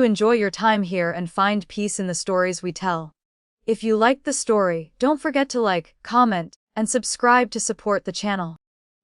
Enjoy your time here and find peace in the stories we tell. If you liked the story, don't forget to like, comment, and subscribe to support the channel.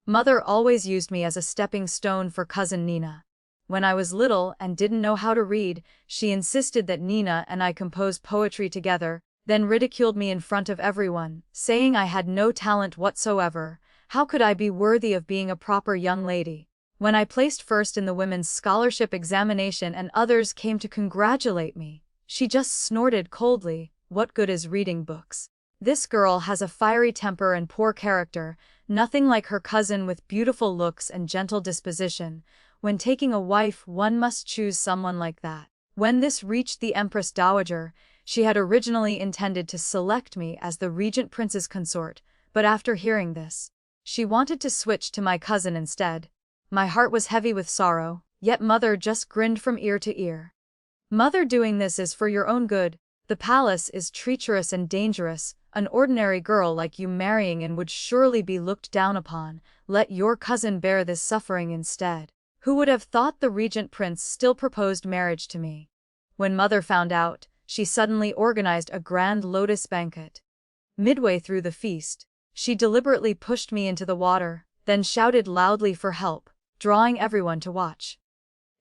Mother always used me as a stepping stone for cousin Nina. When I was little and didn't know how to read, she insisted that Nina and I compose poetry together, then ridiculed me in front of everyone, saying I had no talent whatsoever. How could I be worthy of being a proper young lady? When I placed first in the women's scholarship examination and others came to congratulate me, she just snorted coldly, "What good is reading books? This girl has a fiery temper and poor character, nothing like her cousin with beautiful looks and gentle disposition. When taking a wife, one must choose someone like that." When this reached the Empress Dowager, she had originally intended to select me as the regent prince's consort, but after hearing this, she wanted to switch to my cousin instead. My heart was heavy with sorrow, yet Mother just grinned from ear to ear. "Mother, doing this is for your own good. The palace is treacherous and dangerous. An ordinary girl like you marrying in would surely be looked down upon. Let your cousin bear this suffering instead." Who would have thought the regent prince still proposed marriage to me? When Mother found out, she suddenly organized a grand lotus banquet. Midway through the feast, she deliberately pushed me into the water, then shouted loudly for help, drawing everyone to watch.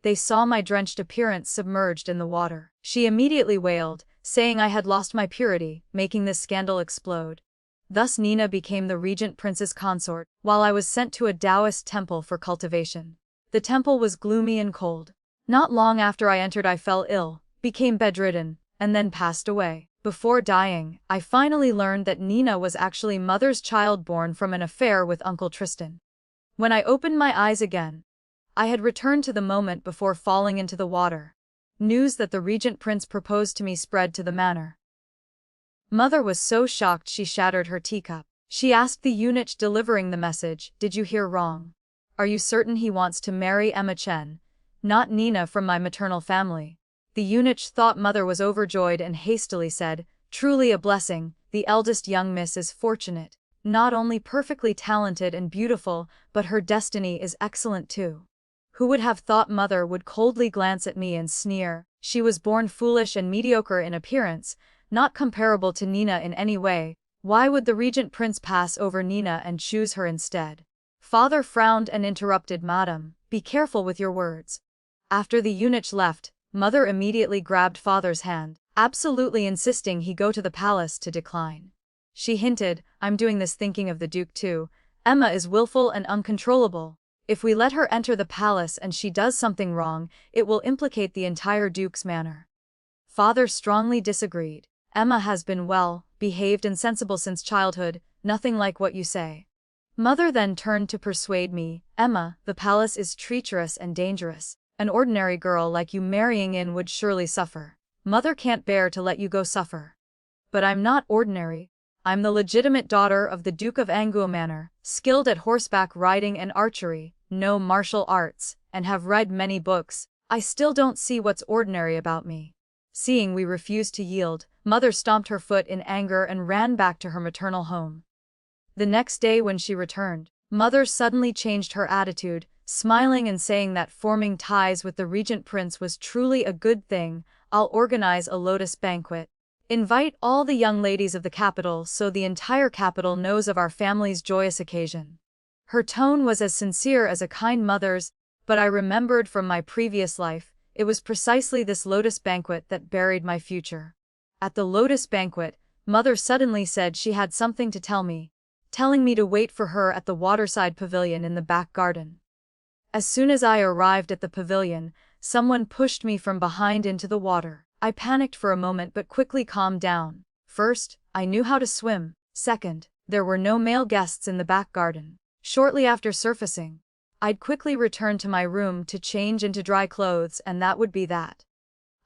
They saw my drenched appearance submerged in the water. She immediately wailed, saying I had lost my purity, making this scandal explode. Thus Nina became the regent prince's consort, while I was sent to a Taoist temple for cultivation. The temple was gloomy and cold. Not long after I entered I fell ill, became bedridden, and then passed away. Before dying, I finally learned that Nina was actually Mother's child born from an affair with Uncle Tristan. When I opened my eyes again, I had returned to the moment before falling into the water. News that the regent prince proposed to me spread to the manor. Mother was so shocked she shattered her teacup. She asked the eunuch delivering the message, "Did you hear wrong? Are you certain he wants to marry Emma Chen, not Nina from my maternal family?" The eunuch thought Mother was overjoyed and hastily said, "Truly a blessing, the eldest young miss is fortunate. Not only perfectly talented and beautiful, but her destiny is excellent too." Who would have thought Mother would coldly glance at me and sneer? She was born foolish and mediocre in appearance, not comparable to Nina in any way. Why would the regent prince pass over Nina and choose her instead? Father frowned and interrupted, "Madam, be careful with your words." After the eunuch left, Mother immediately grabbed Father's hand, absolutely insisting he go to the palace to decline. She hinted, "I'm doing this thinking of the Duke too. Emma is willful and uncontrollable. If we let her enter the palace and she does something wrong, it will implicate the entire Duke's manor." Father strongly disagreed. "Emma has been well-behaved and sensible since childhood, nothing like what you say." Mother then turned to persuade me, "Emma, the palace is treacherous and dangerous. An ordinary girl like you marrying in would surely suffer. Mother can't bear to let you go suffer." "But I'm not ordinary. I'm the legitimate daughter of the Duke of Anguo Manor, skilled at horseback riding and archery, know martial arts, and have read many books. I still don't see what's ordinary about me." Seeing we refused to yield, Mother stomped her foot in anger and ran back to her maternal home. The next day when she returned, Mother suddenly changed her attitude, smiling and saying that forming ties with the regent prince was truly a good thing. "I'll organize a lotus banquet. Invite all the young ladies of the capital so the entire capital knows of our family's joyous occasion." Her tone was as sincere as a kind mother's, but I remembered from my previous life, it was precisely this lotus banquet that buried my future. At the lotus banquet, Mother suddenly said she had something to tell me, telling me to wait for her at the waterside pavilion in the back garden. As soon as I arrived at the pavilion, someone pushed me from behind into the water. I panicked for a moment but quickly calmed down. First, I knew how to swim. Second, there were no male guests in the back garden. Shortly after surfacing, I'd quickly return to my room to change into dry clothes, and that would be that.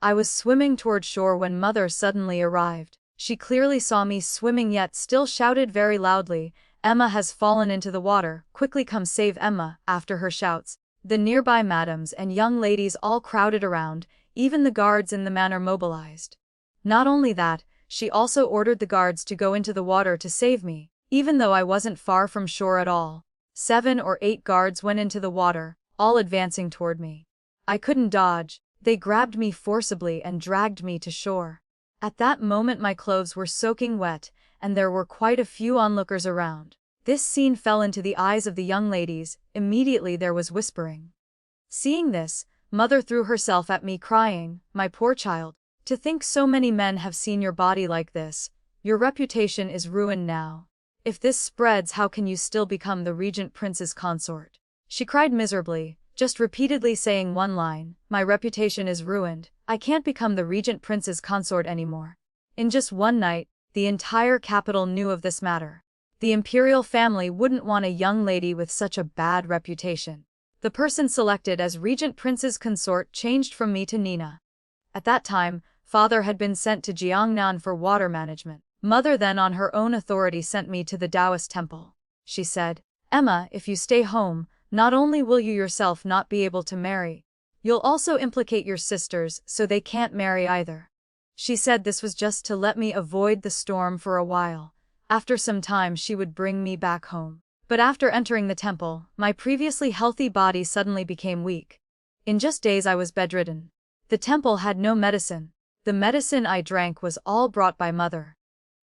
I was swimming toward shore when Mother suddenly arrived. She clearly saw me swimming yet still shouted very loudly, "Emma has fallen into the water, quickly come save Emma." After her shouts, the nearby madams and young ladies all crowded around, even the guards in the manor mobilized. Not only that, she also ordered the guards to go into the water to save me, even though I wasn't far from shore at all. 7 or 8 guards went into the water, all advancing toward me. I couldn't dodge. They grabbed me forcibly and dragged me to shore. At that moment my clothes were soaking wet, and there were quite a few onlookers around. This scene fell into the eyes of the young ladies. Immediately there was whispering. Seeing this, Mother threw herself at me crying, "My poor child, to think so many men have seen your body like this. Your reputation is ruined now. If this spreads, how can you still become the regent prince's consort?" She cried miserably, just repeatedly saying one line, "My reputation is ruined, I can't become the regent prince's consort anymore." In just one night, the entire capital knew of this matter. The imperial family wouldn't want a young lady with such a bad reputation. The person selected as regent prince's consort changed from me to Nina. At that time, father had been sent to Jiangnan for water management. Mother then on her own authority sent me to the Taoist temple. She said, "Emma, if you stay home, not only will you yourself not be able to marry, you'll also implicate your sisters so they can't marry either." She said this was just to let me avoid the storm for a while. After some time she would bring me back home. But after entering the temple, my previously healthy body suddenly became weak. In just days I was bedridden. The temple had no medicine. The medicine I drank was all brought by Mother.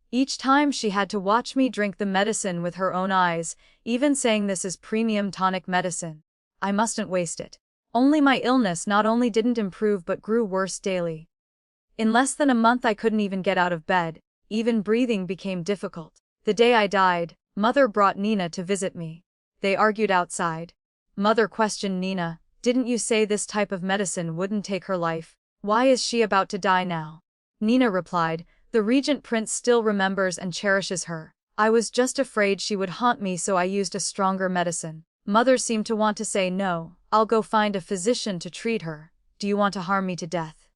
Each time she had to watch me drink the medicine with her own eyes, even saying this is premium tonic medicine. I mustn't waste it. Only my illness not only didn't improve but grew worse daily. In less than a month I couldn't even get out of bed, even breathing became difficult. The day I died, Mother brought Nina to visit me. They argued outside. Mother questioned Nina, "Didn't you say this type of medicine wouldn't take her life? Why is she about to die now?" Nina replied, "The regent prince still remembers and cherishes her. I was just afraid she would haunt me, so I used a stronger medicine." Mother seemed to want to say, "No, I'll go find a physician to treat her. Do you want to harm me to death?"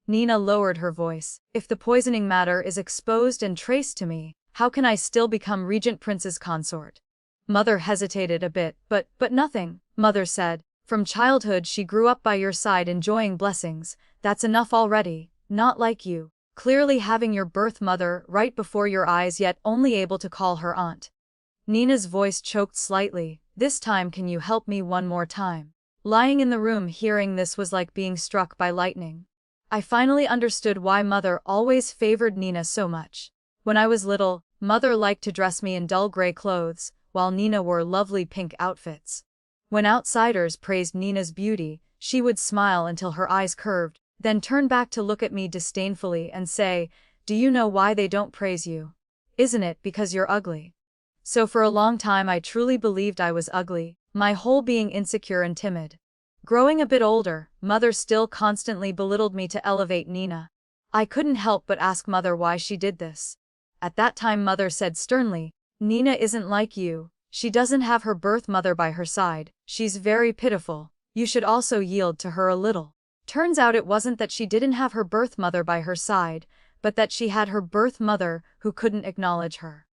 Nina lowered her voice. "If the poisoning matter is exposed and traced to me, how can I still become regent prince's consort?" Mother hesitated a bit, but nothing, Mother said. "From childhood she grew up by your side enjoying blessings. That's enough already, not like you. Clearly having your birth mother right before your eyes yet only able to call her aunt." Nina's voice choked slightly. "This time can you help me one more time?" Lying in the room hearing this was like being struck by lightning. I finally understood why Mother always favored Nina so much. When I was little, Mother liked to dress me in dull gray clothes, while Nina wore lovely pink outfits. When outsiders praised Nina's beauty, she would smile until her eyes curved, then turn back to look at me disdainfully and say, "Do you know why they don't praise you? Isn't it because you're ugly?" So for a long time I truly believed I was ugly, my whole being insecure and timid. Growing a bit older, Mother still constantly belittled me to elevate Nina. I couldn't help but ask Mother why she did this. At that time Mother said sternly, "Nina isn't like you. She doesn't have her birth mother by her side. She's very pitiful. You should also yield to her a little." Turns out it wasn't that she didn't have her birth mother by her side, but that she had her birth mother who couldn't acknowledge her.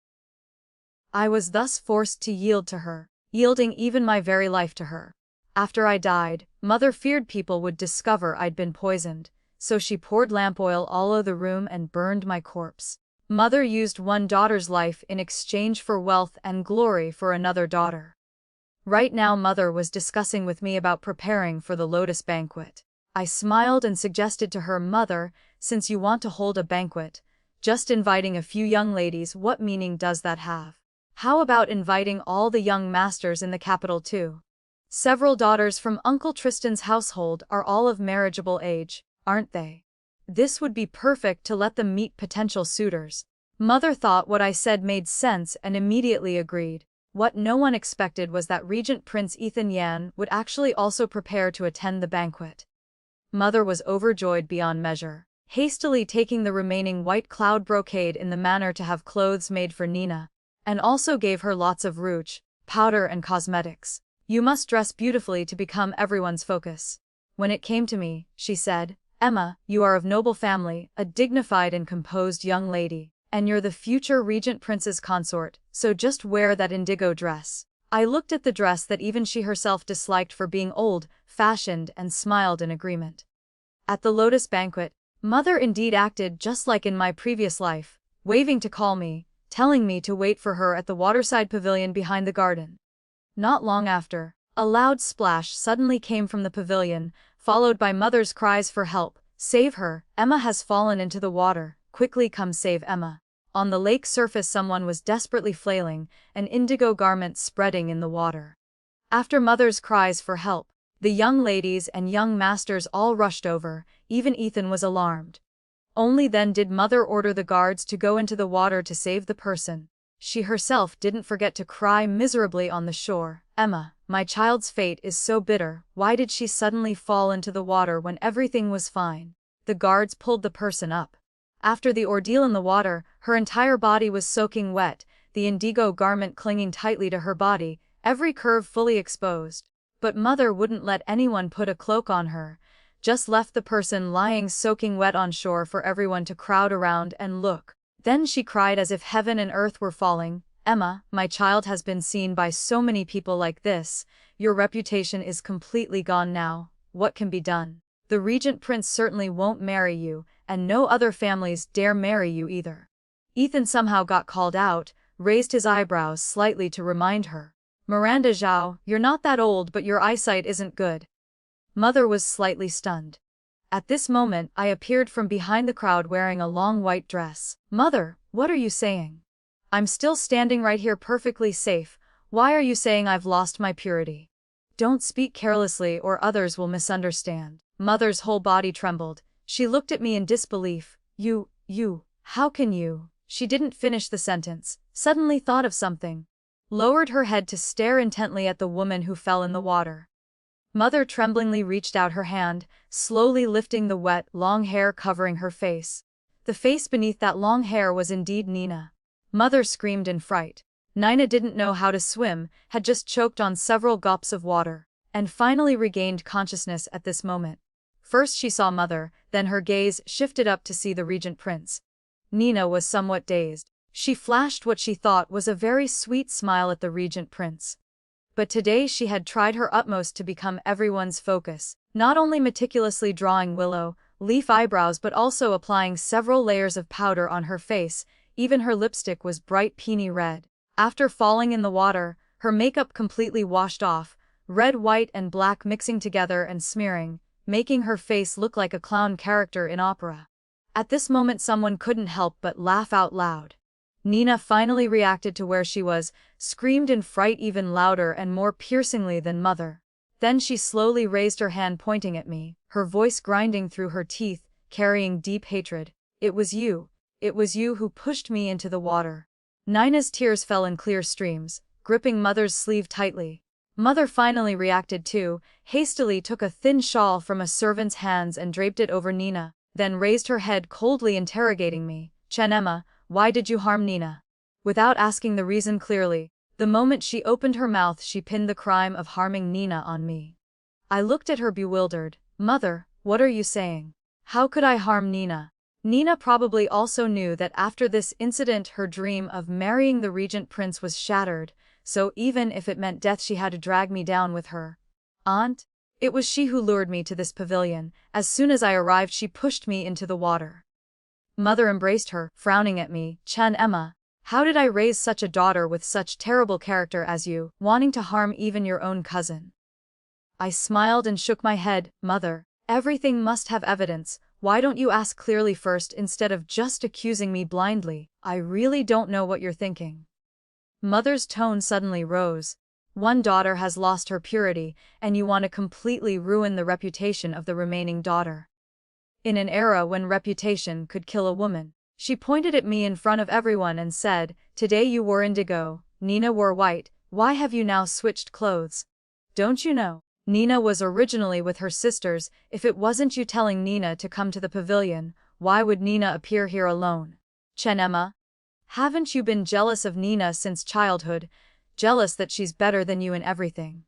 I was thus forced to yield to her, yielding even my very life to her. After I died, Mother feared people would discover I'd been poisoned, so she poured lamp oil all over the room and burned my corpse. Mother used one daughter's life in exchange for wealth and glory for another daughter. Right now Mother was discussing with me about preparing for the Lotus banquet. I smiled and suggested to her, "Mother, since you want to hold a banquet, just inviting a few young ladies, what meaning does that have? How about inviting all the young masters in the capital too? Several daughters from Uncle Tristan's household are all of marriageable age, aren't they? This would be perfect to let them meet potential suitors." Mother thought what I said made sense and immediately agreed. What no one expected was that Regent Prince Ethan Yan would actually also prepare to attend the banquet. Mother was overjoyed beyond measure, hastily taking the remaining white cloud brocade in the manner to have clothes made for Nina, and also gave her lots of rouge, powder and cosmetics. "You must dress beautifully to become everyone's focus." When it came to me, she said, "Emma, you are of noble family, a dignified and composed young lady, and you're the future regent prince's consort, so just wear that indigo dress." I looked at the dress that even she herself disliked for being old, fashioned, and smiled in agreement. At the Lotus banquet, Mother indeed acted just like in my previous life, waving to call me, telling me to wait for her at the waterside pavilion behind the garden. Not long after, A loud splash suddenly came from the pavilion, followed by Mother's cries for help. "Save her, Emma has fallen into the water, quickly come save Emma." On the lake surface someone was desperately flailing, an indigo garment spreading in the water. After Mother's cries for help, the young ladies and young masters all rushed over, even Ethan was alarmed. Only then did Mother order the guards to go into the water to save the person. She herself didn't forget to cry miserably on the shore. "Emma, my child's fate is so bitter, why did she suddenly fall into the water when everything was fine?" The guards pulled the person up. After the ordeal in the water, her entire body was soaking wet, the indigo garment clinging tightly to her body, every curve fully exposed. But Mother wouldn't let anyone put a cloak on her, just left the person lying soaking wet on shore for everyone to crowd around and look. Then she cried as if heaven and earth were falling. "Emma, my child has been seen by so many people like this, your reputation is completely gone now, what can be done? The regent prince certainly won't marry you, and no other families dare marry you either." Ethan somehow got called out, raised his eyebrows slightly to remind her. "Miranda Zhao, you're not that old but your eyesight isn't good." Mother was slightly stunned. At this moment I appeared from behind the crowd wearing a long white dress. "Mother, what are you saying? I'm still standing right here perfectly safe, why are you saying I've lost my purity? Don't speak carelessly or others will misunderstand." Mother's whole body trembled. She looked at me in disbelief. You, how can you?" She didn't finish the sentence, suddenly thought of something. Lowered her head to stare intently at the woman who fell in the water. Mother tremblingly reached out her hand, slowly lifting the wet, long hair covering her face. The face beneath that long hair was indeed Nina. Mother screamed in fright. Nina didn't know how to swim, had just choked on several gulps of water, and finally regained consciousness at this moment. First she saw Mother, then her gaze shifted up to see the regent prince. Nina was somewhat dazed. She flashed what she thought was a very sweet smile at the regent prince. But today she had tried her utmost to become everyone's focus, not only meticulously drawing willow leaf eyebrows but also applying several layers of powder on her face, even her lipstick was bright peony red. After falling in the water, her makeup completely washed off, red, white and black mixing together and smearing, making her face look like a clown character in opera. At this moment someone couldn't help but laugh out loud. Nina finally reacted to where she was, screamed in fright even louder and more piercingly than Mother. Then she slowly raised her hand pointing at me, her voice grinding through her teeth, carrying deep hatred. It was you who pushed me into the water." Nina's tears fell in clear streams, gripping Mother's sleeve tightly. Mother finally reacted too, hastily took a thin shawl from a servant's hands and draped it over Nina, then raised her head coldly interrogating me. "Emma, why did you harm Nina?" Without asking the reason clearly, the moment she opened her mouth she pinned the crime of harming Nina on me. I looked at her bewildered. "Mother, what are you saying? How could I harm Nina?" Nina probably also knew that after this incident her dream of marrying the regent prince was shattered, so even if it meant death she had to drag me down with her. "Aunt? It was she who lured me to this pavilion. As soon as I arrived she pushed me into the water." Mother embraced her, frowning at me. "Emma, how did I raise such a daughter with such terrible character as you, wanting to harm even your own cousin?" I smiled and shook my head. "Mother, everything must have evidence, why don't you ask clearly first instead of just accusing me blindly? I really don't know what you're thinking." Mother's tone suddenly rose. "One daughter has lost her purity, and you want to completely ruin the reputation of the remaining daughter. In an era when reputation could kill a woman." She pointed at me in front of everyone and said, "Today you wore indigo, Nina wore white, why have you now switched clothes? Don't you know? Nina was originally with her sisters, if it wasn't you telling Nina to come to the pavilion, why would Nina appear here alone? Emma, haven't you been jealous of Nina since childhood, jealous that she's better than you in everything?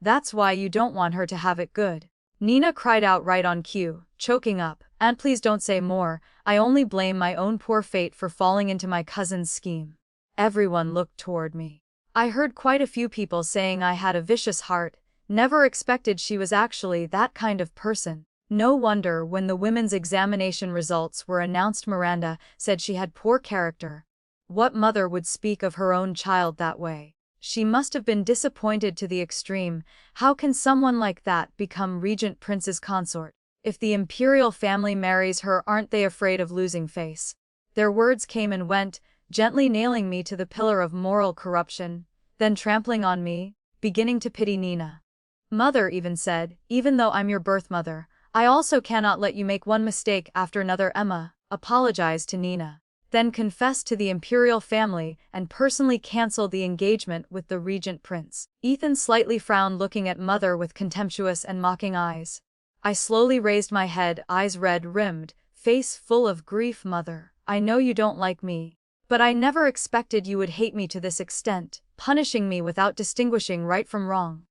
That's why you don't want her to have it good." Nina cried out right on cue, choking up. "Aunt, please don't say more, I only blame my own poor fate for falling into my cousin's scheme." Everyone looked toward me. I heard quite a few people saying I had a vicious heart, never expected she was actually that kind of person. No wonder when the women's examination results were announced Miranda said she had poor character. What mother would speak of her own child that way? She must have been disappointed to the extreme. How can someone like that become regent prince's consort? If the imperial family marries her, aren't they afraid of losing face? Their words came and went, gently nailing me to the pillar of moral corruption, then trampling on me, beginning to pity Nina. Mother even said, even though I'm your birth mother, I also cannot let you make one mistake after another. Emma apologized to Nina, then confessed to the imperial family and personally cancelled the engagement with the regent prince. Ethan slightly frowned, looking at Mother with contemptuous and mocking eyes. I slowly raised my head, eyes red-rimmed, face full of grief. Mother, I know you don't like me, but I never expected you would hate me to this extent, punishing me without distinguishing right from wrong.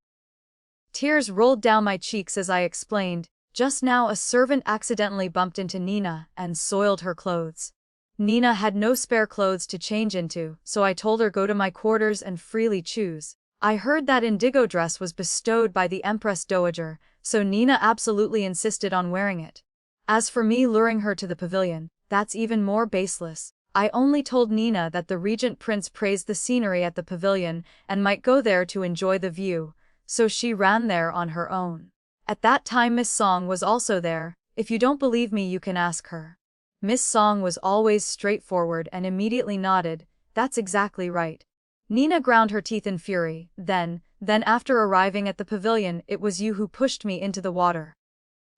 Tears rolled down my cheeks as I explained, just now a servant accidentally bumped into Nina and soiled her clothes. Nina had no spare clothes to change into, so I told her go to my quarters and freely choose. I heard that indigo dress was bestowed by the Empress Dowager, so Nina absolutely insisted on wearing it. As for me luring her to the pavilion, that's even more baseless. I only told Nina that the regent prince praised the scenery at the pavilion and might go there to enjoy the view, so she ran there on her own. At that time Miss Song was also there. If you don't believe me, you can ask her. Miss Song was always straightforward and immediately nodded, that's exactly right. Nina ground her teeth in fury. Then after arriving at the pavilion, it was you who pushed me into the water.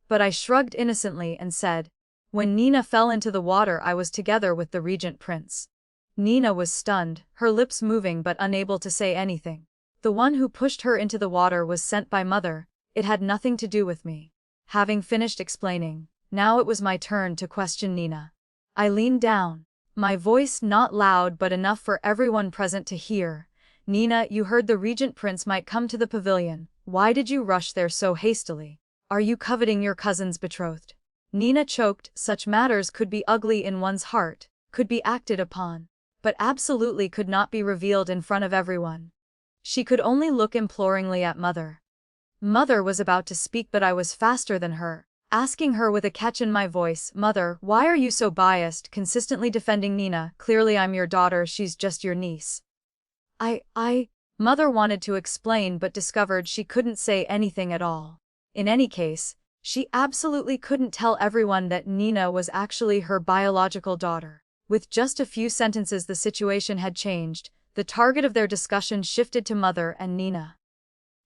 But I shrugged innocently and said, when Nina fell into the water I was together with the regent prince. Nina was stunned, her lips moving but unable to say anything. The one who pushed her into the water was sent by Mother, it had nothing to do with me. Having finished explaining, now it was my turn to question Nina. I leaned down, my voice not loud but enough for everyone present to hear. Nina, you heard the regent prince might come to the pavilion. Why did you rush there so hastily? Are you coveting your cousin's betrothed? Nina choked. Such matters could be ugly in one's heart, could be acted upon, but absolutely could not be revealed in front of everyone. She could only look imploringly at Mother. Mother was about to speak, but I was faster than her, asking her with a catch in my voice, Mother, why are you so biased, consistently defending Nina? Clearly I'm your daughter, she's just your niece. Mother wanted to explain but discovered she couldn't say anything at all. In any case, she absolutely couldn't tell everyone that Nina was actually her biological daughter. With just a few sentences the situation had changed. The target of their discussion shifted to Mother and Nina.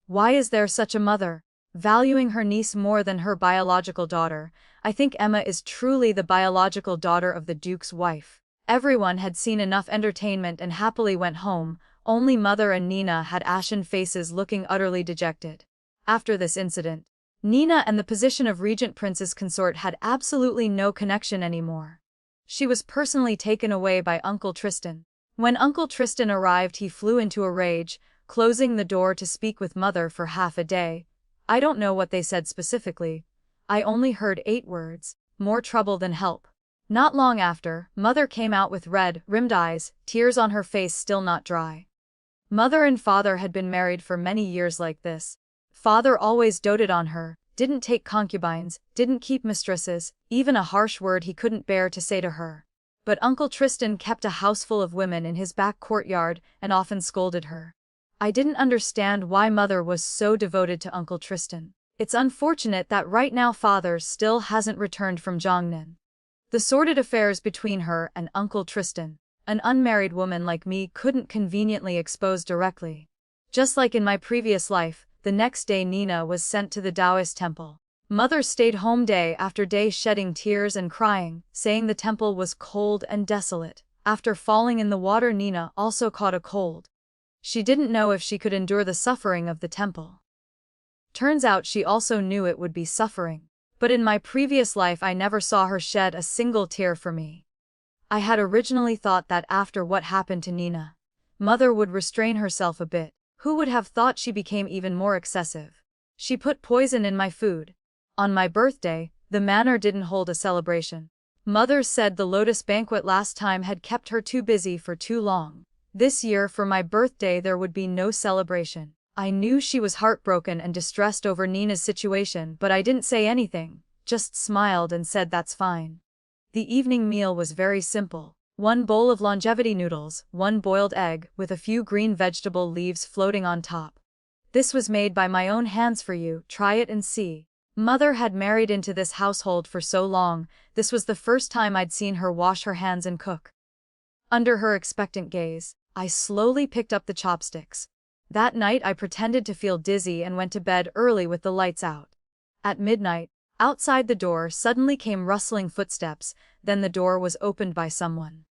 Why is there such a mother, valuing her niece more than her biological daughter? I think Emma is truly the biological daughter of the Duke's wife. Everyone had seen enough entertainment and happily went home. Only Mother and Nina had ashen faces, looking utterly dejected. After this incident, Nina and the position of regent prince's consort had absolutely no connection anymore. She was personally taken away by Uncle Tristan. When Uncle Tristan arrived, he flew into a rage, closing the door to speak with Mother for half a day. I don't know what they said specifically. I only heard 8 words, more trouble than help. Not long after, Mother came out with red-rimmed eyes, tears on her face still not dry. Mother and Father had been married for many years like this. Father always doted on her, didn't take concubines, didn't keep mistresses, even a harsh word he couldn't bear to say to her. But Uncle Tristan kept a house full of women in his back courtyard and often scolded her. I didn't understand why Mother was so devoted to Uncle Tristan. It's unfortunate that right now Father still hasn't returned from Jiangnan. The sordid affairs between her and Uncle Tristan, an unmarried woman like me, couldn't conveniently expose directly. Just like in my previous life, the next day Nina was sent to the Taoist temple. Mother stayed home day after day, shedding tears and crying, saying the temple was cold and desolate. After falling in the water, Nina also caught a cold. She didn't know if she could endure the suffering of the temple. Turns out she also knew it would be suffering. But in my previous life I never saw her shed a single tear for me. I had originally thought that after what happened to Nina, Mother would restrain herself a bit. Who would have thought she became even more excessive? She put poison in my food. On my birthday, the manor didn't hold a celebration. Mother said the Lotus banquet last time had kept her too busy for too long. This year for my birthday there would be no celebration. I knew she was heartbroken and distressed over Nina's situation, but I didn't say anything, just smiled and said that's fine. The evening meal was very simple. 1 bowl of longevity noodles, 1 boiled egg, with a few green vegetable leaves floating on top. This was made by my own hands for you, try it and see. Mother had married into this household for so long, this was the first time I'd seen her wash her hands and cook. Under her expectant gaze, I slowly picked up the chopsticks. That night I pretended to feel dizzy and went to bed early with the lights out. At midnight, outside the door suddenly came rustling footsteps, then the door was opened by someone.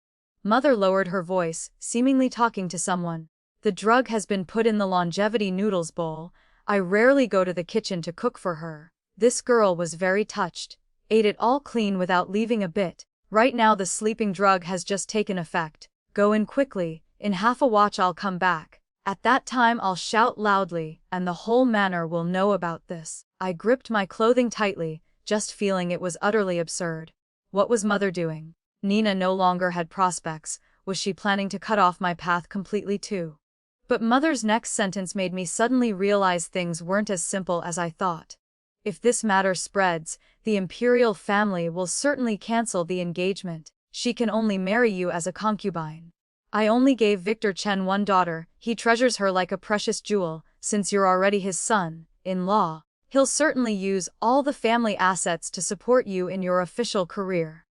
Mother lowered her voice, seemingly talking to someone. The drug has been put in the longevity noodles bowl. I rarely go to the kitchen to cook for her. This girl was very touched, ate it all clean without leaving a bit. Right now the sleeping drug has just taken effect. Go in quickly, in half a watch I'll come back. At that time I'll shout loudly, and the whole manor will know about this. I gripped my clothing tightly, just feeling it was utterly absurd. What was Mother doing? Nina no longer had prospects. Was she planning to cut off my path completely too? But Mother's next sentence made me suddenly realize things weren't as simple as I thought. If this matter spreads, the imperial family will certainly cancel the engagement. She can only marry you as a concubine. I only gave Victor Chen 1 daughter, he treasures her like a precious jewel, since you're already his son-in-law. He'll certainly use all the family assets to support you in your official career.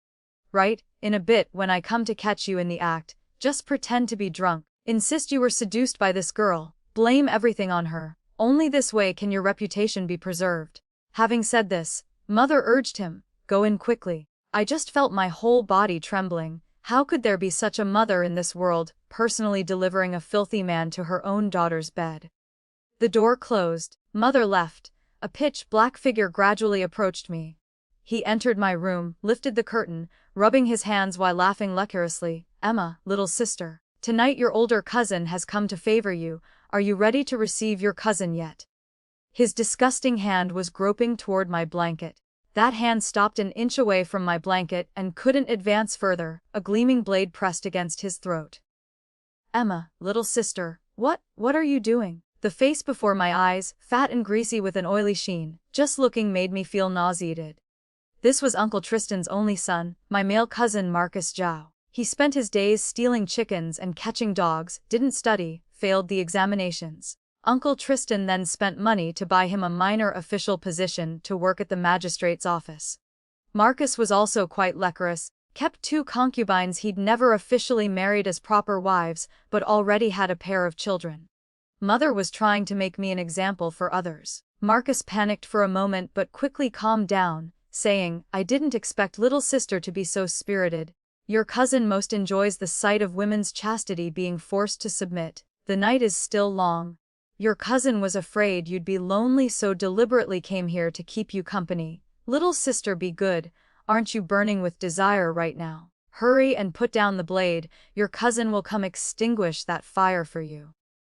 Right, in a bit when I come to catch you in the act, just pretend to be drunk. Insist you were seduced by this girl, blame everything on her. Only this way can your reputation be preserved. Having said this, Mother urged him, go in quickly. I just felt my whole body trembling. How could there be such a mother in this world, personally delivering a filthy man to her own daughter's bed? The door closed, Mother left. A pitch-black figure gradually approached me. He entered my room, lifted the curtain, rubbing his hands while laughing lecherously. Emma, little sister, tonight your older cousin has come to favor you. Are you ready to receive your cousin yet? His disgusting hand was groping toward my blanket. That hand stopped an inch away from my blanket and couldn't advance further, a gleaming blade pressed against his throat. Emma, little sister, what are you doing? The face before my eyes, fat and greasy with an oily sheen, just looking made me feel nauseated. This was Uncle Tristan's only son, my male cousin Marcus Zhao. He spent his days stealing chickens and catching dogs, didn't study, failed the examinations. Uncle Tristan then spent money to buy him a minor official position to work at the magistrate's office. Marcus was also quite lecherous, kept 2 concubines he'd never officially married as proper wives, but already had a pair of children. Mother was trying to make me an example for others. Marcus panicked for a moment but quickly calmed down, saying, I didn't expect little sister to be so spirited. Your cousin most enjoys the sight of women's chastity being forced to submit. The night is still long. Your cousin was afraid you'd be lonely so deliberately came here to keep you company. Little sister, be good, aren't you burning with desire right now? Hurry and put down the blade, your cousin will come extinguish that fire for you.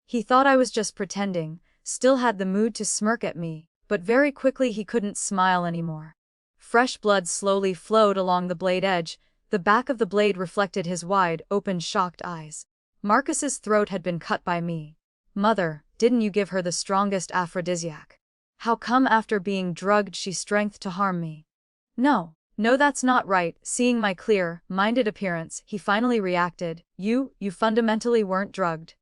He thought I was just pretending, still had the mood to smirk at me, but very quickly he couldn't smile anymore. Fresh blood slowly flowed along the blade edge, the back of the blade reflected his wide, open, shocked eyes. Marcus's throat had been cut by me. Mother, didn't you give her the strongest aphrodisiac? How come after being drugged she strength to harm me? No, that's not right. Seeing my clear-minded appearance, he finally reacted. You fundamentally weren't drugged.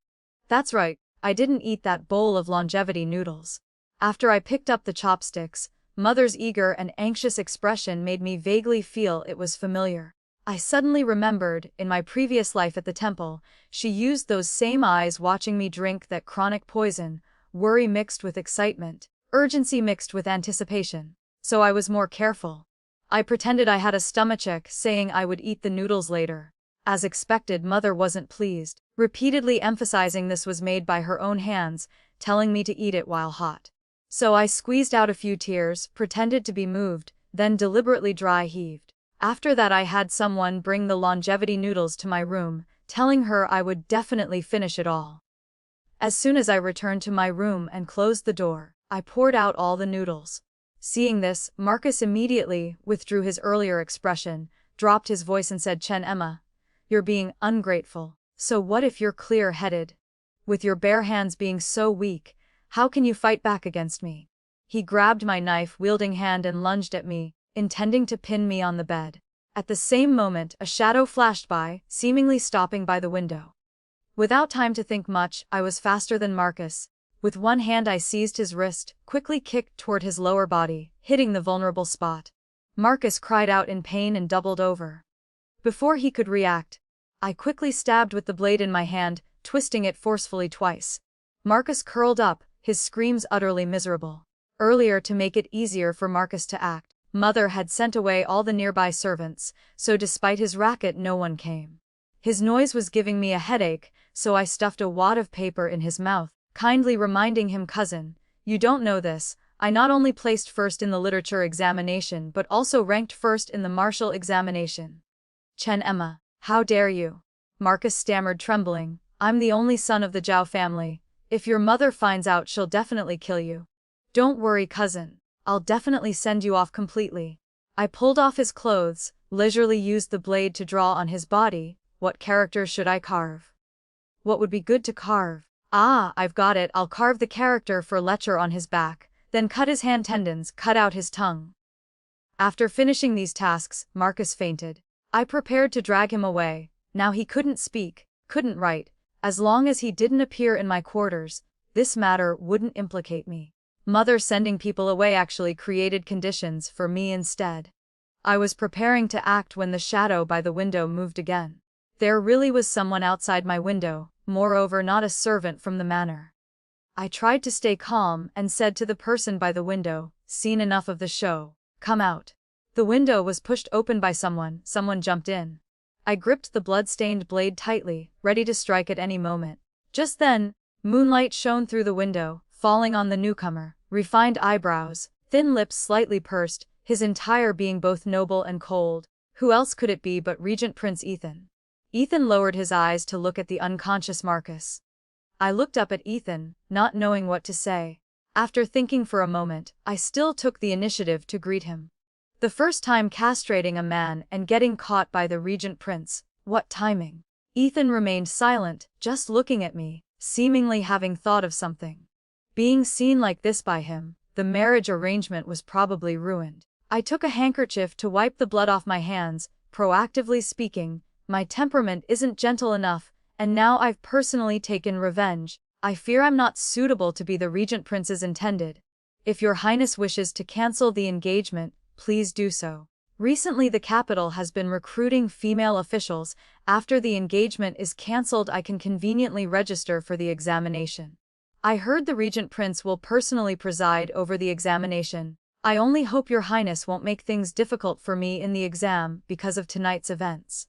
That's right, I didn't eat that bowl of longevity noodles. After I picked up the chopsticks, Mother's eager and anxious expression made me vaguely feel it was familiar. I suddenly remembered, in my previous life at the temple, she used those same eyes watching me drink that chronic poison, worry mixed with excitement, urgency mixed with anticipation. So I was more careful. I pretended I had a stomachache, saying I would eat the noodles later. As expected, Mother wasn't pleased, repeatedly emphasizing this was made by her own hands, telling me to eat it while hot. So I squeezed out a few tears, pretended to be moved, then deliberately dry heaved. After that I had someone bring the longevity noodles to my room, telling her I would definitely finish it all. As soon as I returned to my room and closed the door, I poured out all the noodles. Seeing this, Marcus immediately withdrew his earlier expression, dropped his voice and said, Emma, you're being ungrateful. So what if you're clear-headed? With your bare hands being so weak, how can you fight back against me? He grabbed my knife-wielding hand and lunged at me, intending to pin me on the bed. At the same moment, a shadow flashed by, seemingly stopping by the window. Without time to think much, I was faster than Marcus. With one hand I seized his wrist, quickly kicked toward his lower body, hitting the vulnerable spot. Marcus cried out in pain and doubled over. Before he could react, I quickly stabbed with the blade in my hand, twisting it forcefully twice. Marcus curled up, his screams utterly miserable. Earlier, to make it easier for Marcus to act, Mother had sent away all the nearby servants, so despite his racket no one came. His noise was giving me a headache, so I stuffed a wad of paper in his mouth, kindly reminding him, "Cousin, you don't know this, I not only placed first in the literature examination but also ranked first in the martial examination." "Chen Emma, how dare you?" Marcus stammered, trembling. "I'm the only son of the Zhao family. If your mother finds out, she'll definitely kill you." "Don't worry, cousin. I'll definitely send you off completely." I pulled off his clothes, leisurely used the blade to draw on his body. What character should I carve? What would be good to carve? Ah, I've got it. I'll carve the character for Lecher on his back, then cut his hand tendons, cut out his tongue. After finishing these tasks, Marcus fainted. I prepared to drag him away. Now he couldn't speak, couldn't write. As long as he didn't appear in my quarters, this matter wouldn't implicate me. Mother sending people away actually created conditions for me instead. I was preparing to act when the shadow by the window moved again. There really was someone outside my window, moreover not a servant from the manor. I tried to stay calm and said to the person by the window, "Seen enough of the show. Come out." The window was pushed open by someone jumped in. I gripped the blood-stained blade tightly, ready to strike at any moment. Just then, moonlight shone through the window, falling on the newcomer, refined eyebrows, thin lips slightly pursed, his entire being both noble and cold. Who else could it be but Regent Prince Ethan? Ethan lowered his eyes to look at the unconscious Marcus. I looked up at Ethan, not knowing what to say. After thinking for a moment, I still took the initiative to greet him. The first time castrating a man and getting caught by the Regent Prince, what timing. Ethan remained silent, just looking at me, seemingly having thought of something. Being seen like this by him, the marriage arrangement was probably ruined. I took a handkerchief to wipe the blood off my hands, proactively speaking. My temperament isn't gentle enough, and now I've personally taken revenge. I fear I'm not suitable to be the Regent Prince's intended. If your highness wishes to cancel the engagement, please do so. Recently the capital has been recruiting female officials. After the engagement is cancelled, I can conveniently register for the examination. I heard the Regent Prince will personally preside over the examination. I only hope your highness won't make things difficult for me in the exam because of tonight's events.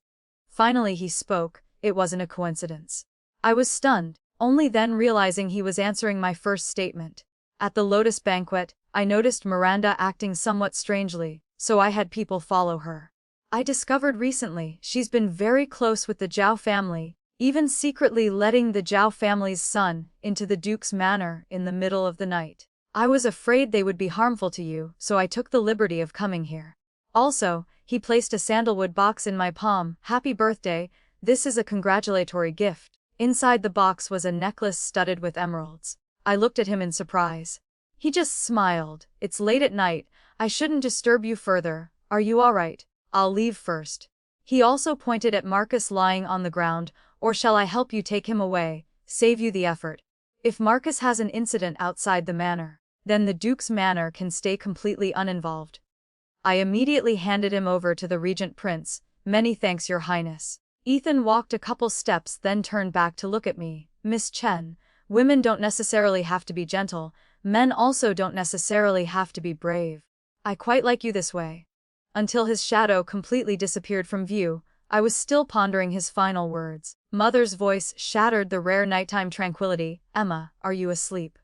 Finally he spoke. It wasn't a coincidence. I was stunned, only then realizing he was answering my first statement. At the Lotus banquet, I noticed Miranda acting somewhat strangely, so I had people follow her. I discovered recently she's been very close with the Zhao family, even secretly letting the Zhao family's son into the Duke's manor in the middle of the night. I was afraid they would be harmful to you, so I took the liberty of coming here. Also, he placed a sandalwood box in my palm. "Happy birthday, this is a congratulatory gift." Inside the box was a necklace studded with emeralds. I looked at him in surprise. He just smiled. "It's late at night, I shouldn't disturb you further. Are you alright? I'll leave first." He also pointed at Marcus lying on the ground. "Or shall I help you take him away, save you the effort? If Marcus has an incident outside the manor, then the Duke's manor can stay completely uninvolved." I immediately handed him over to the Regent Prince. "Many thanks, your highness." Ethan walked a couple steps, then turned back to look at me. "Miss Chen, women don't necessarily have to be gentle, men also don't necessarily have to be brave. I quite like you this way." Until his shadow completely disappeared from view, I was still pondering his final words. Mother's voice shattered the rare nighttime tranquility. "Emma, are you asleep?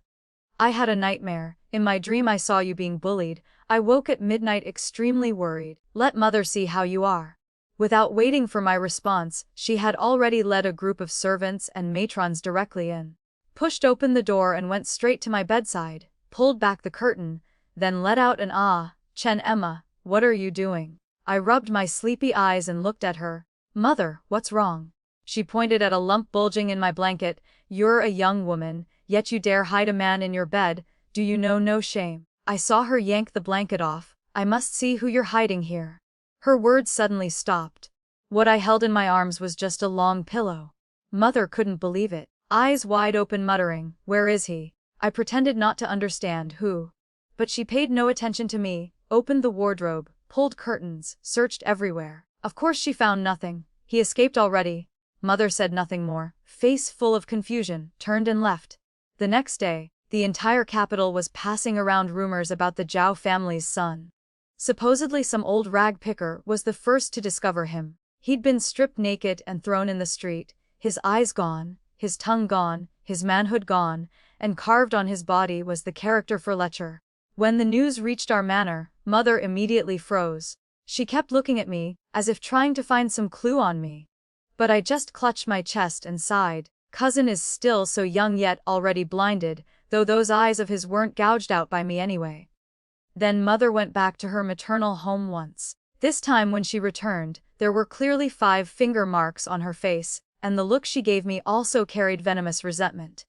I had a nightmare. In my dream I saw you being bullied. I woke at midnight extremely worried. Let Mother see how you are." Without waiting for my response, she had already led a group of servants and matrons directly in, pushed open the door and went straight to my bedside, pulled back the curtain, then let out an "Ah." "Chen Emma, what are you doing?" I rubbed my sleepy eyes and looked at her. "Mother, what's wrong?" She pointed at a lump bulging in my blanket. "You're a young woman, yet you dare hide a man in your bed. Do you know no shame?" I saw her yank the blanket off. "I must see who you're hiding here." Her words suddenly stopped. What I held in my arms was just a long pillow. Mother couldn't believe it, eyes wide open muttering, "Where is he?" I pretended not to understand who. But she paid no attention to me, opened the wardrobe, pulled curtains, searched everywhere. Of course she found nothing. He escaped already. Mother said nothing more, face full of confusion, turned and left. The next day, the entire capital was passing around rumors about the Zhao family's son. Supposedly some old rag picker was the first to discover him. He'd been stripped naked and thrown in the street, his eyes gone, his tongue gone, his manhood gone, and carved on his body was the character for Lecher. When the news reached our manor, Mother immediately froze. She kept looking at me, as if trying to find some clue on me. But I just clutched my chest and sighed. Cousin is still so young yet already blinded, though those eyes of his weren't gouged out by me anyway. Then Mother went back to her maternal home once. This time when she returned, there were clearly 5 finger marks on her face, and the look she gave me also carried venomous resentment.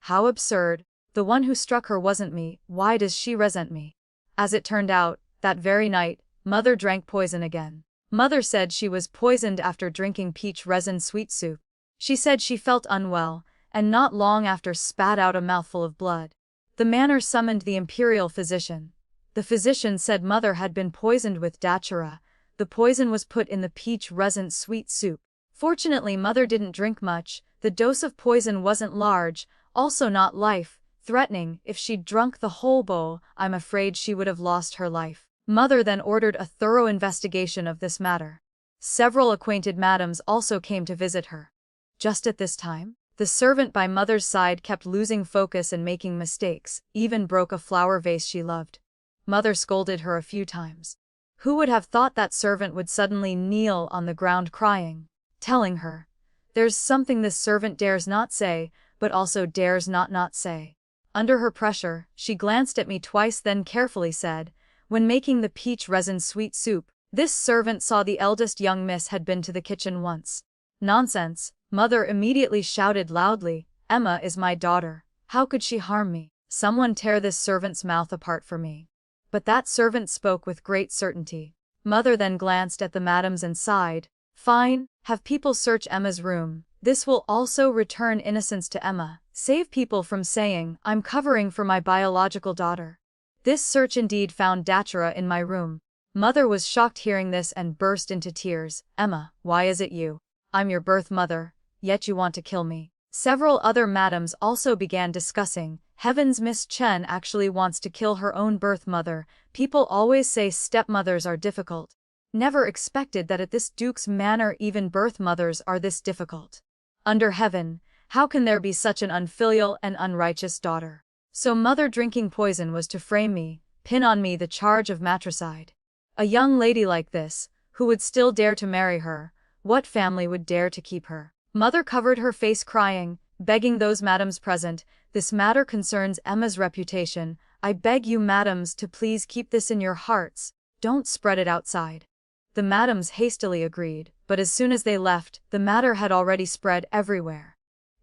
How absurd. The one who struck her wasn't me, why does she resent me? As it turned out, that very night, Mother drank poison again. Mother said she was poisoned after drinking peach resin sweet soup. She said she felt unwell, and not long after spat out a mouthful of blood. The manor summoned the imperial physician. The physician said Mother had been poisoned with datura. The poison was put in the peach resin sweet soup. Fortunately Mother didn't drink much, the dose of poison wasn't large, also not life-threatening. If she'd drunk the whole bowl, I'm afraid she would have lost her life. Mother then ordered a thorough investigation of this matter. Several acquainted madams also came to visit her. Just at this time, the servant by Mother's side kept losing focus and making mistakes, even broke a flower vase she loved. Mother scolded her a few times. Who would have thought that servant would suddenly kneel on the ground crying, telling her, "There's something this servant dares not say, but also dares not say." Under her pressure, she glanced at me twice then carefully said, "When making the peach resin sweet soup, this servant saw the eldest young miss had been to the kitchen once." Nonsense, Mother immediately shouted loudly, "Emma is my daughter. How could she harm me? Someone tear this servant's mouth apart for me." But that servant spoke with great certainty. Mother then glanced at the madams and sighed, "Fine, have people search Emma's room. This will also return innocence to Emma, save people from saying, I'm covering for my biological daughter." This search indeed found datura in my room. Mother was shocked hearing this and burst into tears. "Emma, why is it you? I'm your birth mother, yet you want to kill me." Several other madams also began discussing, "Heavens, Miss Chen actually wants to kill her own birth mother. People always say stepmothers are difficult. Never expected that at this Duke's manor even birth mothers are this difficult. Under heaven, how can there be such an unfilial and unrighteous daughter?" So Mother drinking poison was to frame me, pin on me the charge of matricide. A young lady like this, who would still dare to marry her, what family would dare to keep her? Mother covered her face crying, begging those madams present, "This matter concerns Emma's reputation. I beg you madams to please keep this in your hearts, don't spread it outside." The madams hastily agreed, but as soon as they left, the matter had already spread everywhere.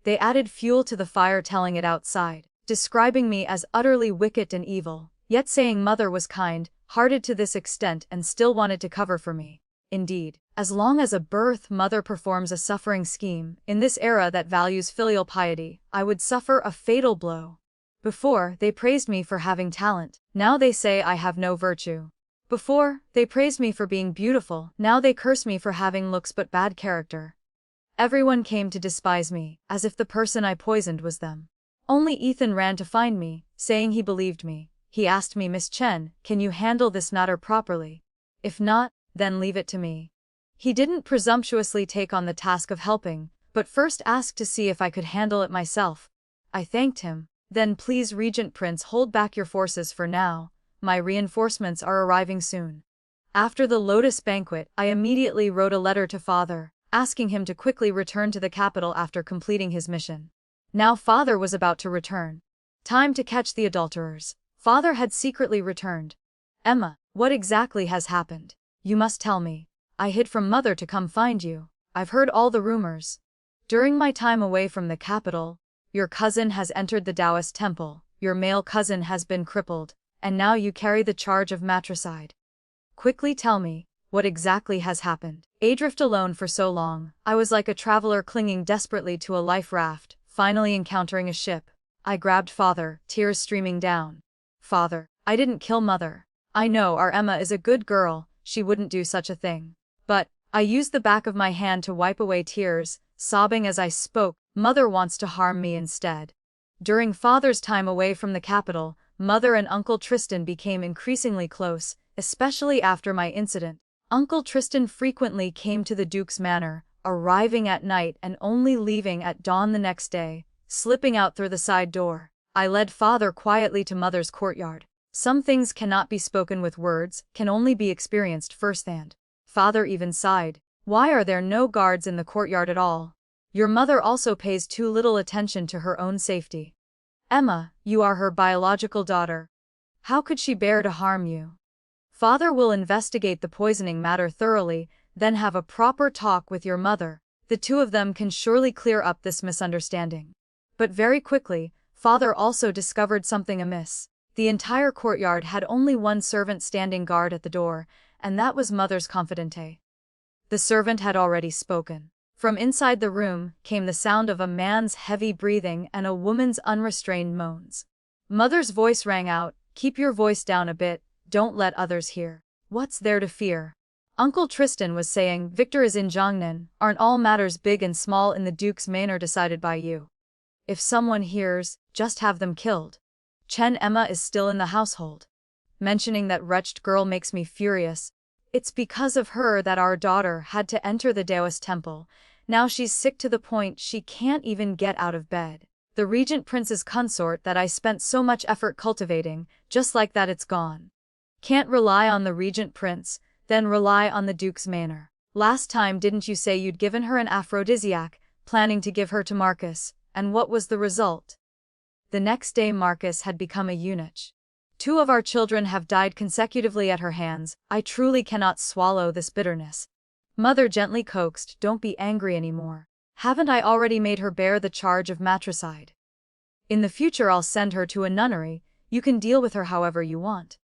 They added fuel to the fire telling it outside, describing me as utterly wicked and evil, yet saying Mother was kind-hearted to this extent and still wanted to cover for me. Indeed, as long as a birth mother performs a suffering scheme, in this era that values filial piety, I would suffer a fatal blow. Before, they praised me for having talent, now they say I have no virtue. Before, they praised me for being beautiful, now they curse me for having looks but bad character. Everyone came to despise me, as if the person I poisoned was them. Only Ethan ran to find me, saying he believed me. He asked me, "Miss Chen, can you handle this matter properly? If not, then leave it to me." He didn't presumptuously take on the task of helping, but first asked to see if I could handle it myself. I thanked him. "Then please Regent Prince hold back your forces for now, my reinforcements are arriving soon." After the Lotus banquet, I immediately wrote a letter to Father, asking him to quickly return to the capital after completing his mission. Now Father was about to return. Time to catch the adulterers. Father had secretly returned. "Emma, what exactly has happened? You must tell me. I hid from Mother to come find you. I've heard all the rumors. During my time away from the capital, your cousin has entered the Taoist temple, your male cousin has been crippled, and now you carry the charge of matricide. Quickly tell me, What exactly has happened? Adrift alone for so long, I was like a traveler clinging desperately to a life raft, finally encountering a ship. I grabbed father, tears streaming down. Father, I didn't kill mother. I know our Emma is a good girl, she wouldn't do such a thing. But, I used the back of my hand to wipe away tears, sobbing as I spoke, mother wants to harm me instead. During father's time away from the capital, mother and Uncle Tristan became increasingly close, especially after my incident. Uncle Tristan frequently came to the Duke's manor, arriving at night and only leaving at dawn the next day, slipping out through the side door. I led father quietly to mother's courtyard. Some things cannot be spoken with words, can only be experienced firsthand. Father even sighed. Why are there no guards in the courtyard at all? Your mother also pays too little attention to her own safety. Emma, you are her biological daughter. How could she bear to harm you? Father will investigate the poisoning matter thoroughly, then have a proper talk with your mother. The two of them can surely clear up this misunderstanding. But very quickly, father also discovered something amiss. The entire courtyard had only one servant standing guard at the door, and that was mother's confidante. The servant had already spoken. From inside the room came the sound of a man's heavy breathing and a woman's unrestrained moans. Mother's voice rang out, "Keep your voice down a bit, don't let others hear. What's there to fear?" Uncle Tristan was saying, "Victor is in Jiangnan, aren't all matters big and small in the Duke's manor decided by you? If someone hears, just have them killed. Chen Emma is still in the household. Mentioning that wretched girl makes me furious. It's because of her that our daughter had to enter the Taoist temple. Now she's sick to the point she can't even get out of bed. The regent prince's consort that I spent so much effort cultivating, just like that it's gone. Can't rely on the regent prince, then rely on the Duke's manor. Last time didn't you say you'd given her an aphrodisiac, planning to give her to Marcus, and what was the result? The next day Marcus had become a eunuch. 2 of our children have died consecutively at her hands. I truly cannot swallow this bitterness." Mother gently coaxed, "Don't be angry anymore. Haven't I already made her bear the charge of matricide? In the future I'll send her to a nunnery, you can deal with her however you want."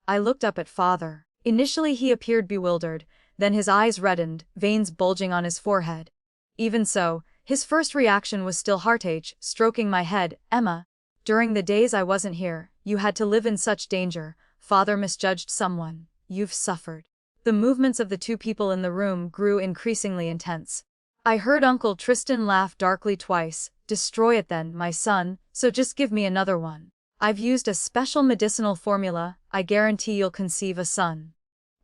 I looked up at father. Initially he appeared bewildered, then his eyes reddened, veins bulging on his forehead. Even so, his first reaction was still heartache, stroking my head. "Emma, during the days I wasn't here, you had to live in such danger. Father misjudged someone. You've suffered." The movements of the 2 people in the room grew increasingly intense. I heard Uncle Tristan laugh darkly twice. "Destroy it then, my son, so just give me another one. I've used a special medicinal formula, I guarantee you'll conceive a son.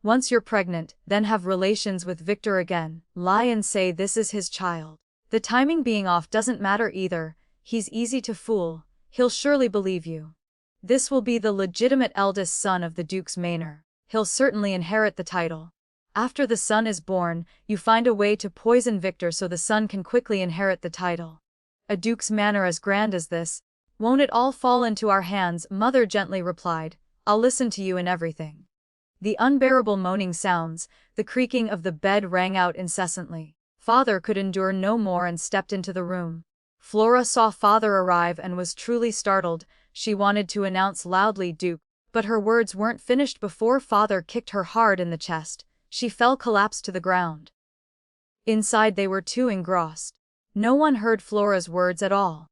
Once you're pregnant, then have relations with Victor again, lie and say this is his child. The timing being off doesn't matter either, he's easy to fool, he'll surely believe you. This will be the legitimate eldest son of the Duke's manor. He'll certainly inherit the title. After the son is born, you find a way to poison Victor so the son can quickly inherit the title. A Duke's manor as grand as this, won't it all fall into our hands?" Mother gently replied, "I'll listen to you in everything." The unbearable moaning sounds, the creaking of the bed rang out incessantly. Father could endure no more and stepped into the room. Flora saw father arrive and was truly startled. She wanted to announce loudly, "Duke," but her words weren't finished before father kicked her hard in the chest. She fell collapsed to the ground. Inside they were too engrossed. No one heard Flora's words at all.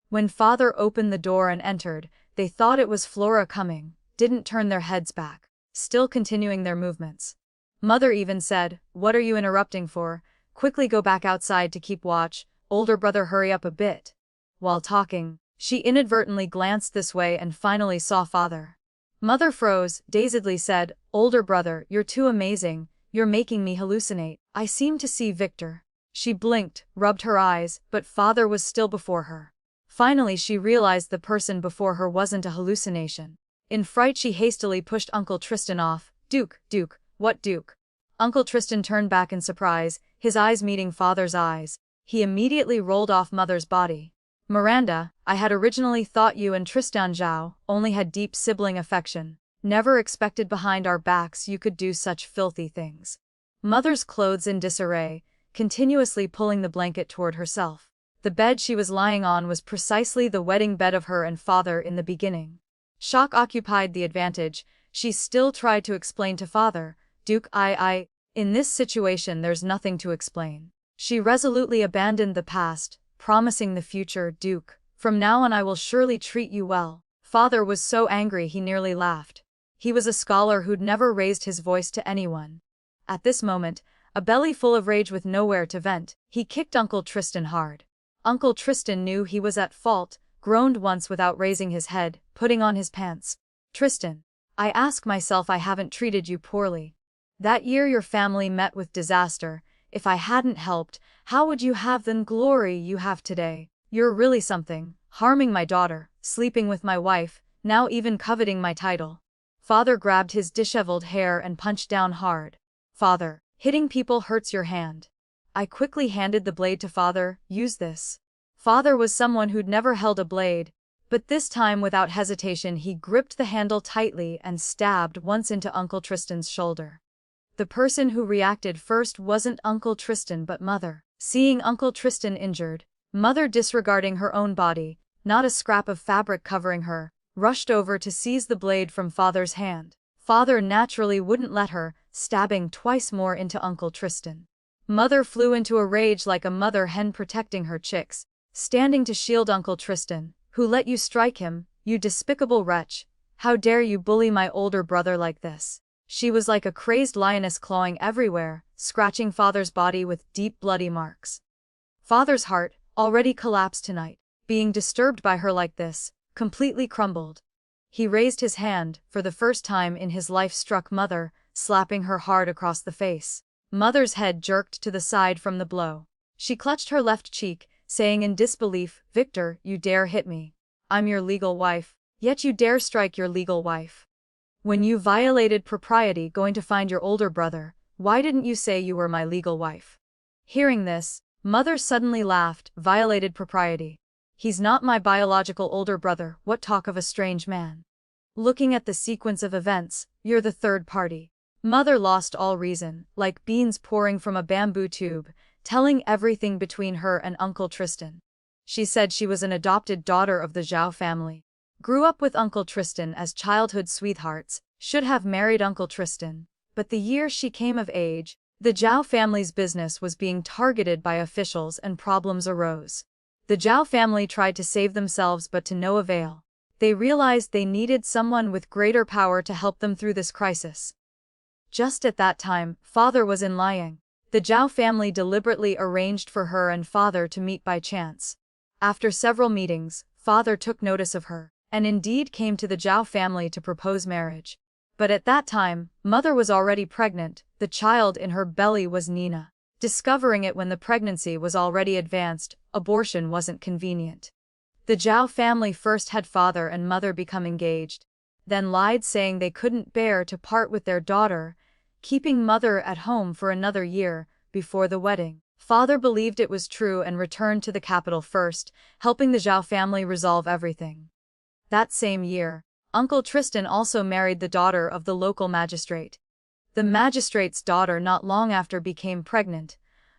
When father opened the door and entered, they thought it was Flora coming, didn't turn their heads back, still continuing their movements. Mother even said, "What are you interrupting for? Quickly go back outside to keep watch, older brother hurry up a bit." While talking, she inadvertently glanced this way and finally saw father. Mother froze, dazedly said, "Older brother, you're too amazing, you're making me hallucinate. I seem to see Victor." She blinked, rubbed her eyes, but father was still before her. Finally she realized the person before her wasn't a hallucination. In fright she hastily pushed Uncle Tristan off. Duke, what Duke?" Uncle Tristan turned back in surprise, his eyes meeting father's eyes. He immediately rolled off mother's body. "Miranda, I had originally thought you and Tristan Zhao only had deep sibling affection. Never expected behind our backs you could do such filthy things." Mother's clothes in disarray, continuously pulling the blanket toward herself. The bed she was lying on was precisely the wedding bed of her and father in the beginning. Shock occupied the advantage. She still tried to explain to father, Duke, in this situation there's nothing to explain. She resolutely abandoned the past, promising the future. Duke, from now on I will surely treat you well. Father was so angry he nearly laughed. He was a scholar who'd never raised his voice to anyone. At this moment, a belly full of rage with nowhere to vent, he kicked Uncle Tristan hard. Uncle Tristan knew he was at fault, groaned once without raising his head, putting on his pants. Tristan, I ask myself I haven't treated you poorly. That year your family met with disaster. If I hadn't helped, how would you have the glory you have today? You're really something, harming my daughter, sleeping with my wife, now even coveting my title. Father grabbed his disheveled hair and punched down hard. Father, hitting people hurts your hand. I quickly handed the blade to Father. Use this. Father was someone who'd never held a blade, but this time without hesitation he gripped the handle tightly and stabbed once into Uncle Tristan's shoulder. The person who reacted first wasn't Uncle Tristan but Mother. Seeing Uncle Tristan injured, Mother, disregarding her own body, not a scrap of fabric covering her, rushed over to seize the blade from Father's hand. Father naturally wouldn't let her, stabbing twice more into Uncle Tristan. Mother flew into a rage like a mother hen protecting her chicks, standing to shield Uncle Tristan. Who let you strike him, you despicable wretch? How dare you bully my older brother like this? She was like a crazed lioness, clawing everywhere, scratching Father's body with deep bloody marks. Father's heart, already collapsed tonight, being disturbed by her like this, completely crumbled. He raised his hand, for the first time in his life struck Mother, slapping her hard across the face. Mother's head jerked to the side from the blow. She clutched her left cheek, saying in disbelief, Victor, you dare hit me. I'm your legal wife, yet you dare strike your legal wife. When you violated propriety going to find your older brother, why didn't you say you were my legal wife? Hearing this, Mother suddenly laughed. Violated propriety? He's not my biological older brother, what talk of a strange man? Looking at the sequence of events, you're the third party. Mother lost all reason, like beans pouring from a bamboo tube, telling everything between her and Uncle Tristan. She said she was an adopted daughter of the Zhao family. Grew up with Uncle Tristan as childhood sweethearts, should have married Uncle Tristan, but the year she came of age, the Zhao family's business was being targeted by officials and problems arose. The Zhao family tried to save themselves but to no avail. They realized they needed someone with greater power to help them through this crisis. Just at that time, Father was in Liang. The Zhao family deliberately arranged for her and Father to meet by chance. After several meetings, Father took notice of her, and indeed came to the Zhao family to propose marriage. But at that time, Mother was already pregnant. The child in her belly was Nina. Discovering it when the pregnancy was already advanced, abortion wasn't convenient. The Zhao family first had Father and Mother become engaged, then lied saying they couldn't bear to part with their daughter, keeping Mother at home for another year before the wedding. Father believed it was true and returned to the capital first, helping the Zhao family resolve everything. That same year, Uncle Tristan also married the daughter of the local magistrate. The magistrate's daughter not long after became pregnant,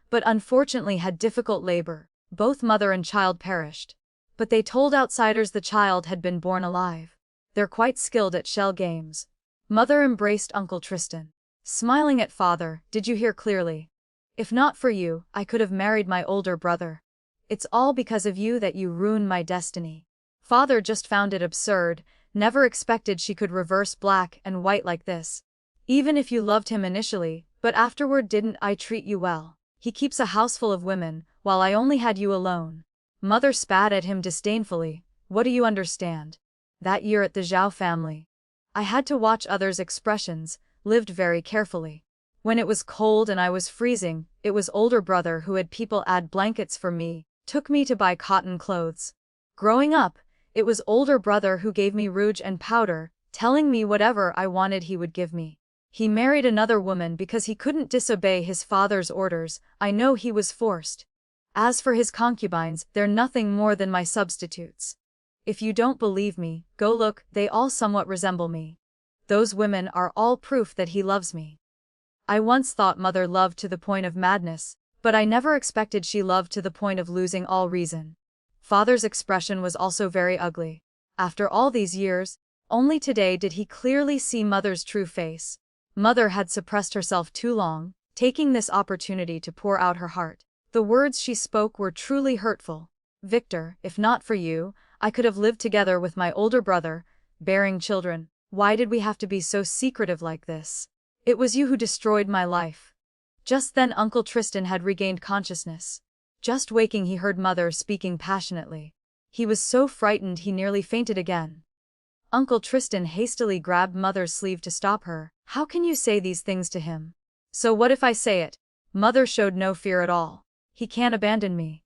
but unfortunately had difficult labor. Both mother and child perished. But they told outsiders the child had been born alive. They're quite skilled at shell games. Mother embraced Uncle Tristan, smiling at Father. Did you hear clearly? If not for you, I could have married my older brother. It's all because of you that you ruined my destiny. Father just found it absurd, never expected she could reverse black and white like this. Even if you loved him initially, but afterward didn't I treat you well? He keeps a house full of women, while I only had you alone. Mother spat at him disdainfully. What do you understand? That year at the Zhao family, I had to watch others' expressions, lived very carefully. When it was cold and I was freezing, it was older brother who had people add blankets for me, took me to buy cotton clothes. Growing up, it was older brother who gave me rouge and powder, telling me whatever I wanted he would give me. He married another woman because he couldn't disobey his father's orders. I know he was forced. As for his concubines, they're nothing more than my substitutes. If you don't believe me, go look, they all somewhat resemble me. Those women are all proof that he loves me. I once thought Mother loved to the point of madness, but I never expected she loved to the point of losing all reason. Father's expression was also very ugly. After all these years, only today did he clearly see Mother's true face. Mother had suppressed herself too long, taking this opportunity to pour out her heart. The words she spoke were truly hurtful. Victor, if not for you, I could have lived together with my older brother, bearing children. Why did we have to be so secretive like this? It was you who destroyed my life. Just then Uncle Tristan had regained consciousness. Just waking, he heard Mother speaking passionately. He was so frightened he nearly fainted again. Uncle Tristan hastily grabbed Mother's sleeve to stop her. How can you say these things to him? So what if I say it? Mother showed no fear at all. He can't abandon me.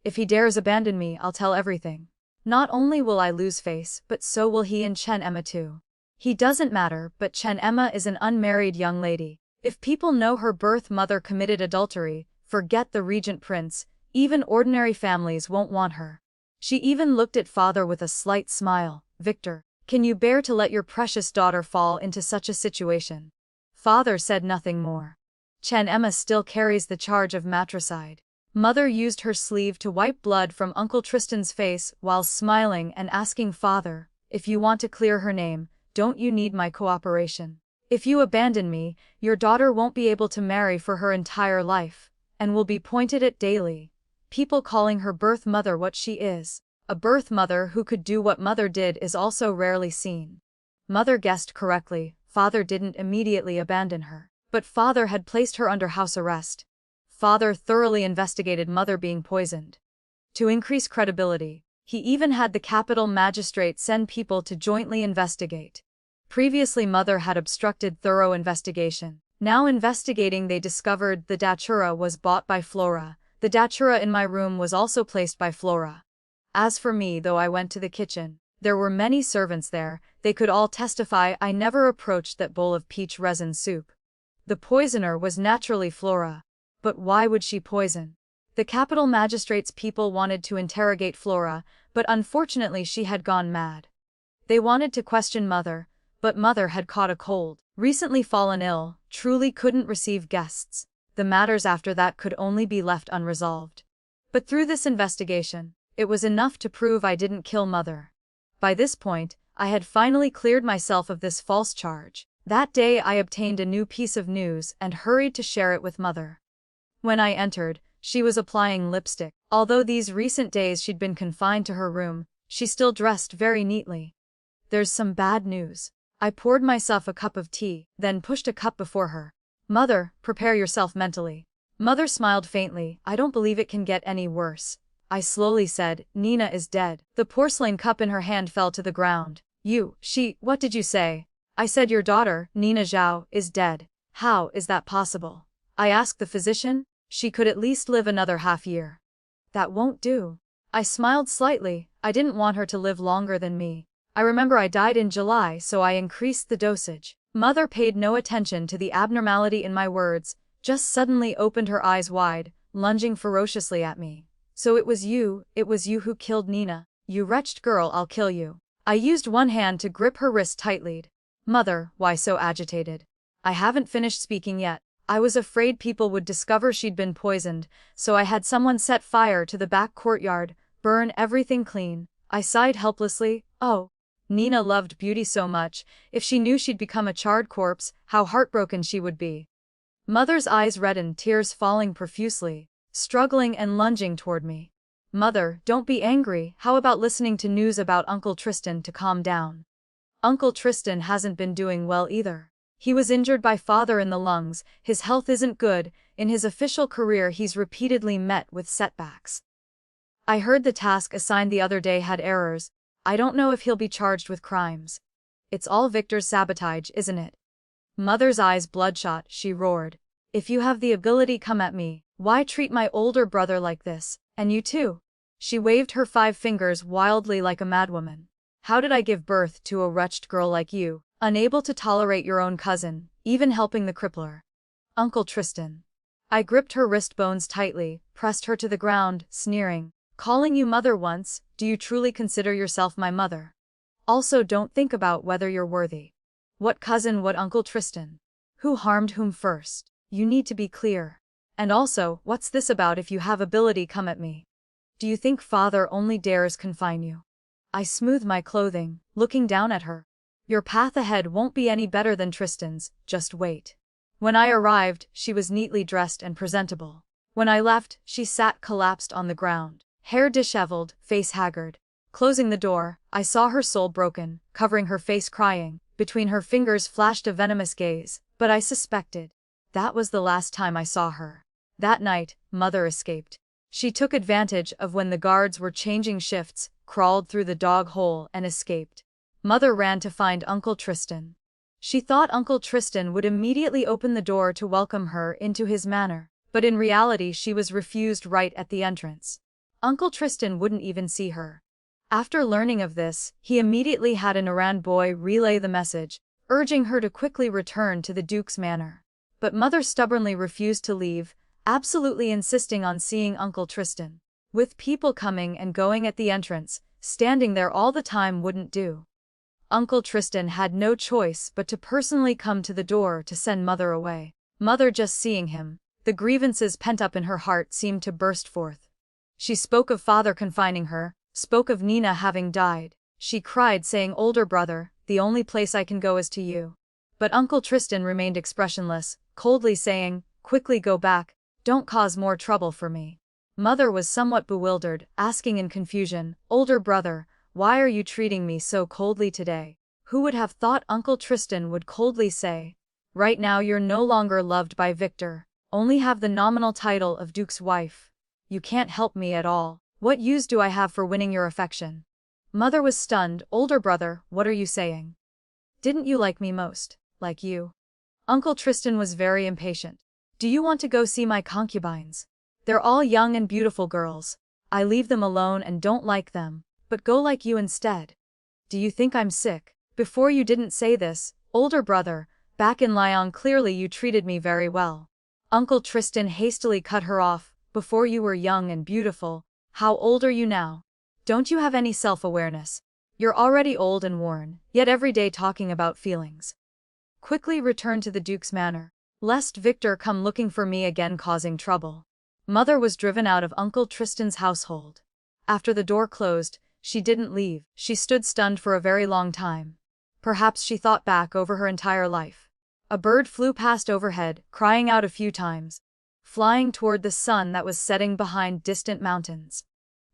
If he dares abandon me, I'll tell everything. Not only will I lose face, but so will he and Chen Emma too. He doesn't matter, but Chen Emma is an unmarried young lady. If people know her birth mother committed adultery, forget the regent prince, even ordinary families won't want her. She even looked at father with a slight smile. Victor, can you bear to let your precious daughter fall into such a situation? Father said nothing more. Chen Emma still carries the charge of matricide. Mother used her sleeve to wipe blood from Uncle Tristan's face while smiling and asking father, if you want to clear her name, don't you need my cooperation? If you abandon me, your daughter won't be able to marry for her entire life, and will be pointed at daily. People calling her birth mother what she is. A birth mother who could do what mother did is also rarely seen. Mother guessed correctly, father didn't immediately abandon her, but father had placed her under house arrest. Father thoroughly investigated mother being poisoned. To increase credibility, he even had the capital magistrate send people to jointly investigate. Previously mother had obstructed thorough investigation. Now investigating they discovered the datura was bought by Flora. The datura in my room was also placed by Flora. As for me, though I went to the kitchen, there were many servants there, they could all testify I never approached that bowl of peach resin soup. The poisoner was naturally Flora. But why would she poison? The capital magistrate's people wanted to interrogate Flora, but unfortunately she had gone mad. They wanted to question mother, but mother had caught a cold, recently fallen ill, truly couldn't receive guests. The matters after that could only be left unresolved. But through this investigation, it was enough to prove I didn't kill mother. By this point, I had finally cleared myself of this false charge. That day I obtained a new piece of news and hurried to share it with mother. When I entered, she was applying lipstick. Although these recent days she'd been confined to her room, she still dressed very neatly. There's some bad news. I poured myself a cup of tea, then pushed a cup before her. Mother, prepare yourself mentally. Mother smiled faintly. I don't believe it can get any worse. I slowly said, Nina is dead. The porcelain cup in her hand fell to the ground. What did you say? I said your daughter, Nina Zhao, is dead. How is that possible? I asked the physician. She could at least live another half-year. That won't do. I smiled slightly. I didn't want her to live longer than me. I remember I died in July, so I increased the dosage. Mother paid no attention to the abnormality in my words, just suddenly opened her eyes wide, lunging ferociously at me. So it was you who killed Nina. You wretched girl, I'll kill you. I used one hand to grip her wrist tightly. Mother, why so agitated? I haven't finished speaking yet. I was afraid people would discover she'd been poisoned, so I had someone set fire to the back courtyard, burn everything clean. I sighed helplessly. Oh, Nina loved beauty so much. If she knew she'd become a charred corpse, how heartbroken she would be. Mother's eyes reddened, tears falling profusely, struggling and lunging toward me. Mother, don't be angry. How about listening to news about Uncle Tristan to calm down? Uncle Tristan hasn't been doing well either. He was injured by father in the lungs, his health isn't good, in his official career he's repeatedly met with setbacks. I heard the task assigned the other day had errors. I don't know if he'll be charged with crimes. It's all Victor's sabotage, isn't it? Mother's eyes bloodshot, she roared. If you have the ability, come at me. Why treat my older brother like this? And you too? She waved her 5 fingers wildly like a madwoman. How did I give birth to a wretched girl like you? Unable to tolerate your own cousin, even helping the crippler. Uncle Tristan. I gripped her wrist bones tightly, pressed her to the ground, sneering. Calling you mother once, do you truly consider yourself my mother? Also, don't think about whether you're worthy. What cousin, what Uncle Tristan? Who harmed whom first? You need to be clear. And also, what's this about? If you have ability, come at me. Do you think father only dares confine you? I smoothed my clothing, looking down at her. Your path ahead won't be any better than Tristan's, just wait. When I arrived, she was neatly dressed and presentable. When I left, she sat collapsed on the ground, hair disheveled, face haggard. Closing the door, I saw her soul broken, covering her face crying. Between her fingers flashed a venomous gaze, but I suspected. That was the last time I saw her. That night, Mother escaped. She took advantage of when the guards were changing shifts, crawled through the dog hole and escaped. Mother ran to find Uncle Tristan. She thought Uncle Tristan would immediately open the door to welcome her into his manor, but in reality she was refused right at the entrance. Uncle Tristan wouldn't even see her. After learning of this, he immediately had an errand boy relay the message, urging her to quickly return to the Duke's manor. But Mother stubbornly refused to leave, absolutely insisting on seeing Uncle Tristan. With people coming and going at the entrance, standing there all the time wouldn't do. Uncle Tristan had no choice but to personally come to the door to send Mother away. Mother just seeing him, the grievances pent up in her heart seemed to burst forth. She spoke of father confining her, spoke of Nina having died. She cried saying, "Older brother, the only place I can go is to you." But Uncle Tristan remained expressionless, coldly saying, "Quickly go back, don't cause more trouble for me." Mother was somewhat bewildered, asking in confusion, "Older brother, why are you treating me so coldly today?" Who would have thought Uncle Tristan would coldly say, "Right now you're no longer loved by Victor, only have the nominal title of Duke's wife. You can't help me at all. What use do I have for winning your affection?" Mother was stunned. "Older brother, what are you saying? Didn't you like me most? Like you?" Uncle Tristan was very impatient. "Do you want to go see my concubines? They're all young and beautiful girls. I leave them alone and don't like them, but go like you instead. Do you think I'm sick? Before you didn't say this, older brother, back in Lyon clearly you treated me very well." Uncle Tristan hastily cut her off. "Before you were young and beautiful. How old are you now? Don't you have any self-awareness? You're already old and worn, yet every day talking about feelings. Quickly return to the Duke's manor, lest Victor come looking for me again causing trouble." Mother was driven out of Uncle Tristan's household. After the door closed, she didn't leave. She stood stunned for a very long time. Perhaps she thought back over her entire life. A bird flew past overhead, crying out a few times, flying toward the sun that was setting behind distant mountains.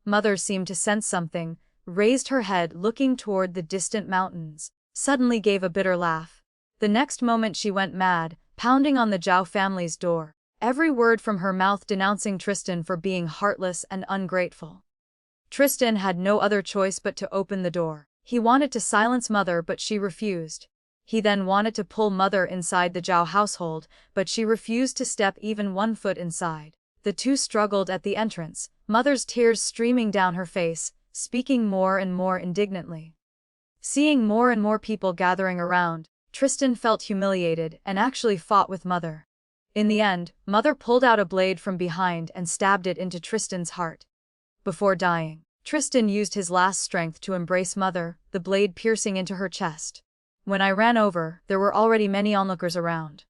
Mother seemed to sense something, raised her head looking toward the distant mountains, suddenly gave a bitter laugh. The next moment she went mad, pounding on the Zhao family's door, every word from her mouth denouncing Tristan for being heartless and ungrateful. Tristan had no other choice but to open the door. He wanted to silence Mother but she refused. He then wanted to pull Mother inside the Zhao household, but she refused to step even 1 foot inside. The two struggled at the entrance, Mother's tears streaming down her face, speaking more and more indignantly. Seeing more and more people gathering around, Tristan felt humiliated and actually fought with Mother. In the end, Mother pulled out a blade from behind and stabbed it into Tristan's heart. Before dying, Tristan used his last strength to embrace Mother, the blade piercing into her chest. When I ran over, there were already many onlookers around.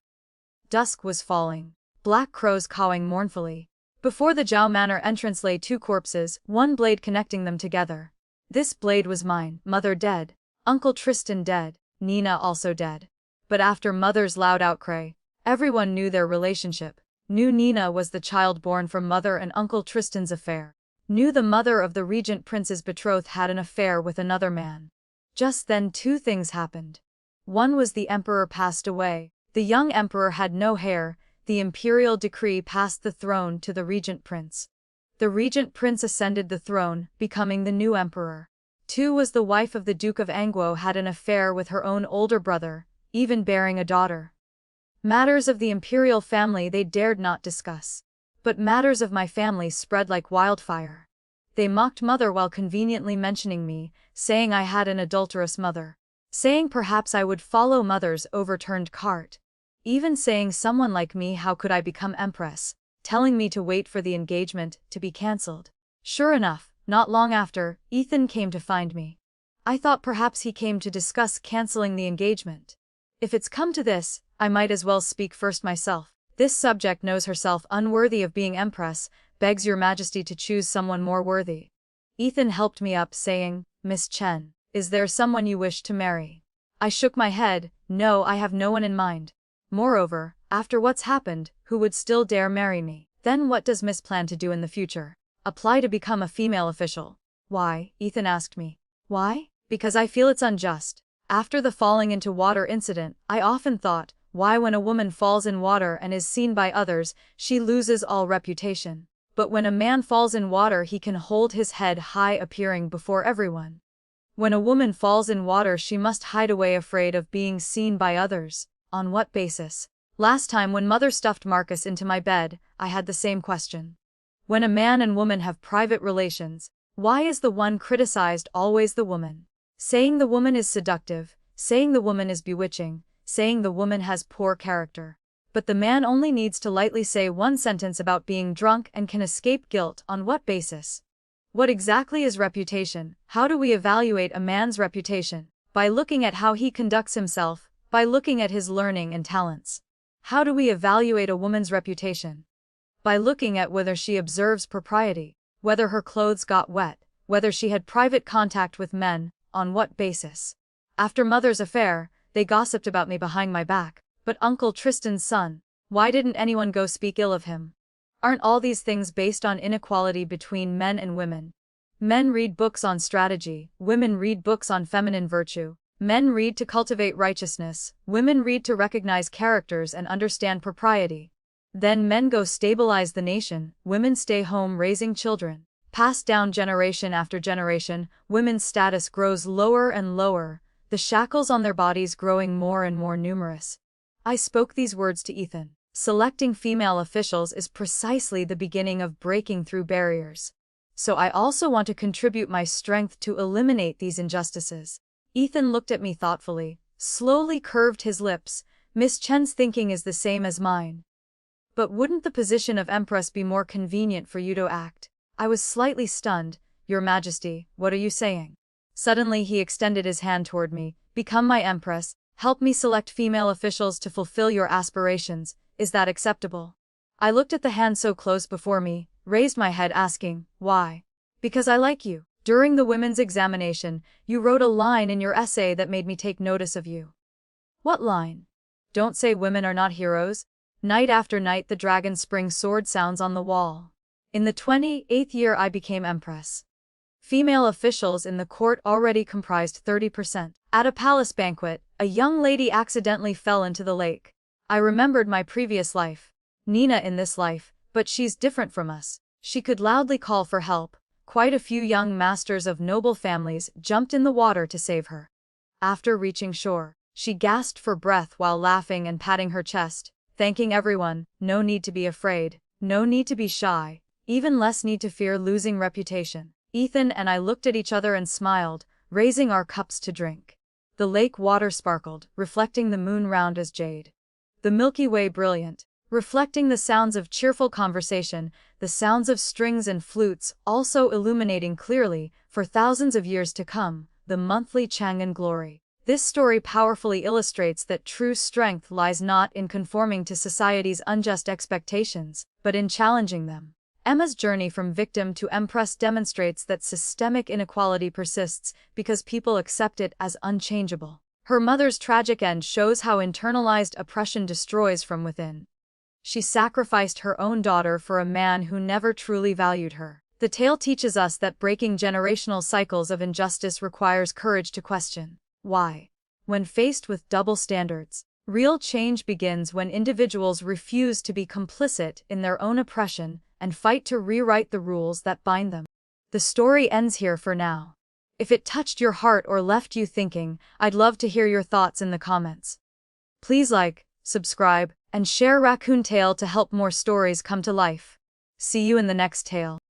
Dusk was falling, black crows cawing mournfully. Before the Zhao Manor entrance lay 2 corpses, one blade connecting them together. This blade was mine. Mother dead, Uncle Tristan dead, Nina also dead. But after Mother's loud outcry, everyone knew their relationship. Knew Nina was the child born from Mother and Uncle Tristan's affair. Knew the mother of the regent prince's betrothed had an affair with another man. Just then 2 things happened. One was the emperor passed away. The young emperor had no heir. The imperial decree passed the throne to the regent prince. The regent prince ascended the throne, becoming the new emperor. 2 was the wife of the Duke of Angwo had an affair with her own older brother, even bearing a daughter. Matters of the imperial family they dared not discuss. But matters of my family spread like wildfire. They mocked Mother while conveniently mentioning me, saying I had an adulterous mother. Saying perhaps I would follow Mother's overturned cart. Even saying someone like me, how could I become Empress? Telling me to wait for the engagement to be cancelled. Sure enough, not long after, Ethan came to find me. I thought perhaps he came to discuss cancelling the engagement. If it's come to this, I might as well speak first myself. This subject knows herself unworthy of being Empress, begs your Majesty to choose someone more worthy. Ethan helped me up, saying, "Miss Chen, is there someone you wish to marry?" I shook my head. No, I have no one in mind. Moreover, after what's happened, who would still dare marry me? Then what does Miss plan to do in the future? Apply to become a female official. Why? Ethan asked me. Why? Because I feel it's unjust. After the falling into water incident, I often thought, why when a woman falls in water and is seen by others, she loses all reputation. But when a man falls in water he can hold his head high appearing before everyone. When a woman falls in water she must hide away afraid of being seen by others. On what basis? Last time when mother stuffed Marcus into my bed, I had the same question. When a man and woman have private relations, why is the one criticized always the woman? Saying the woman is seductive, saying the woman is bewitching, saying the woman has poor character. But the man only needs to lightly say one sentence about being drunk and can escape guilt. On what basis? What exactly is reputation? How do we evaluate a man's reputation? By looking at how he conducts himself, by looking at his learning and talents. How do we evaluate a woman's reputation? By looking at whether she observes propriety, whether her clothes got wet, whether she had private contact with men. On what basis? After mother's affair, they gossiped about me behind my back. But Uncle Tristan's son, why didn't anyone go speak ill of him? Aren't all these things based on inequality between men and women? Men read books on strategy, women read books on feminine virtue. Men read to cultivate righteousness, women read to recognize characters and understand propriety. Then men go stabilize the nation, women stay home raising children. Passed down generation after generation, women's status grows lower and lower, the shackles on their bodies growing more and more numerous. I spoke these words to Ethan. Selecting female officials is precisely the beginning of breaking through barriers. So I also want to contribute my strength to eliminate these injustices. Ethan looked at me thoughtfully, slowly curved his lips. Miss Chen's thinking is the same as mine. But wouldn't the position of Empress be more convenient for you to act? I was slightly stunned. Your Majesty, what are you saying? Suddenly he extended his hand toward me. Become my Empress, help me select female officials to fulfill your aspirations, is that acceptable? I looked at the hand so close before me, raised my head asking, why? Because I like you. During the women's examination, you wrote a line in your essay that made me take notice of you. What line? Don't say women are not heroes. Night after night the dragon spring sword sounds on the wall. In the 28th year I became Empress. Female officials in the court already comprised 30%. At a palace banquet, a young lady accidentally fell into the lake. I remembered my previous life. Nina in this life, but she's different from us. She could loudly call for help. Quite a few young masters of noble families jumped in the water to save her. After reaching shore, she gasped for breath while laughing and patting her chest, thanking everyone. No need to be afraid, no need to be shy, even less need to fear losing reputation. Ethan and I looked at each other and smiled, raising our cups to drink. The lake water sparkled, reflecting the moon round as jade. The Milky Way brilliant, reflecting the sounds of cheerful conversation, the sounds of strings and flutes also illuminating clearly, for thousands of years to come, the monthly Chang'an glory. This story powerfully illustrates that true strength lies not in conforming to society's unjust expectations, but in challenging them. Emma's journey from victim to Empress demonstrates that systemic inequality persists because people accept it as unchangeable. Her mother's tragic end shows how internalized oppression destroys from within. She sacrificed her own daughter for a man who never truly valued her. The tale teaches us that breaking generational cycles of injustice requires courage to question why. When faced with double standards, real change begins when individuals refuse to be complicit in their own oppression and fight to rewrite the rules that bind them. The story ends here for now. If it touched your heart or left you thinking, I'd love to hear your thoughts in the comments. Please like, subscribe, and share Raccoon Tale to help more stories come to life. See you in the next tale.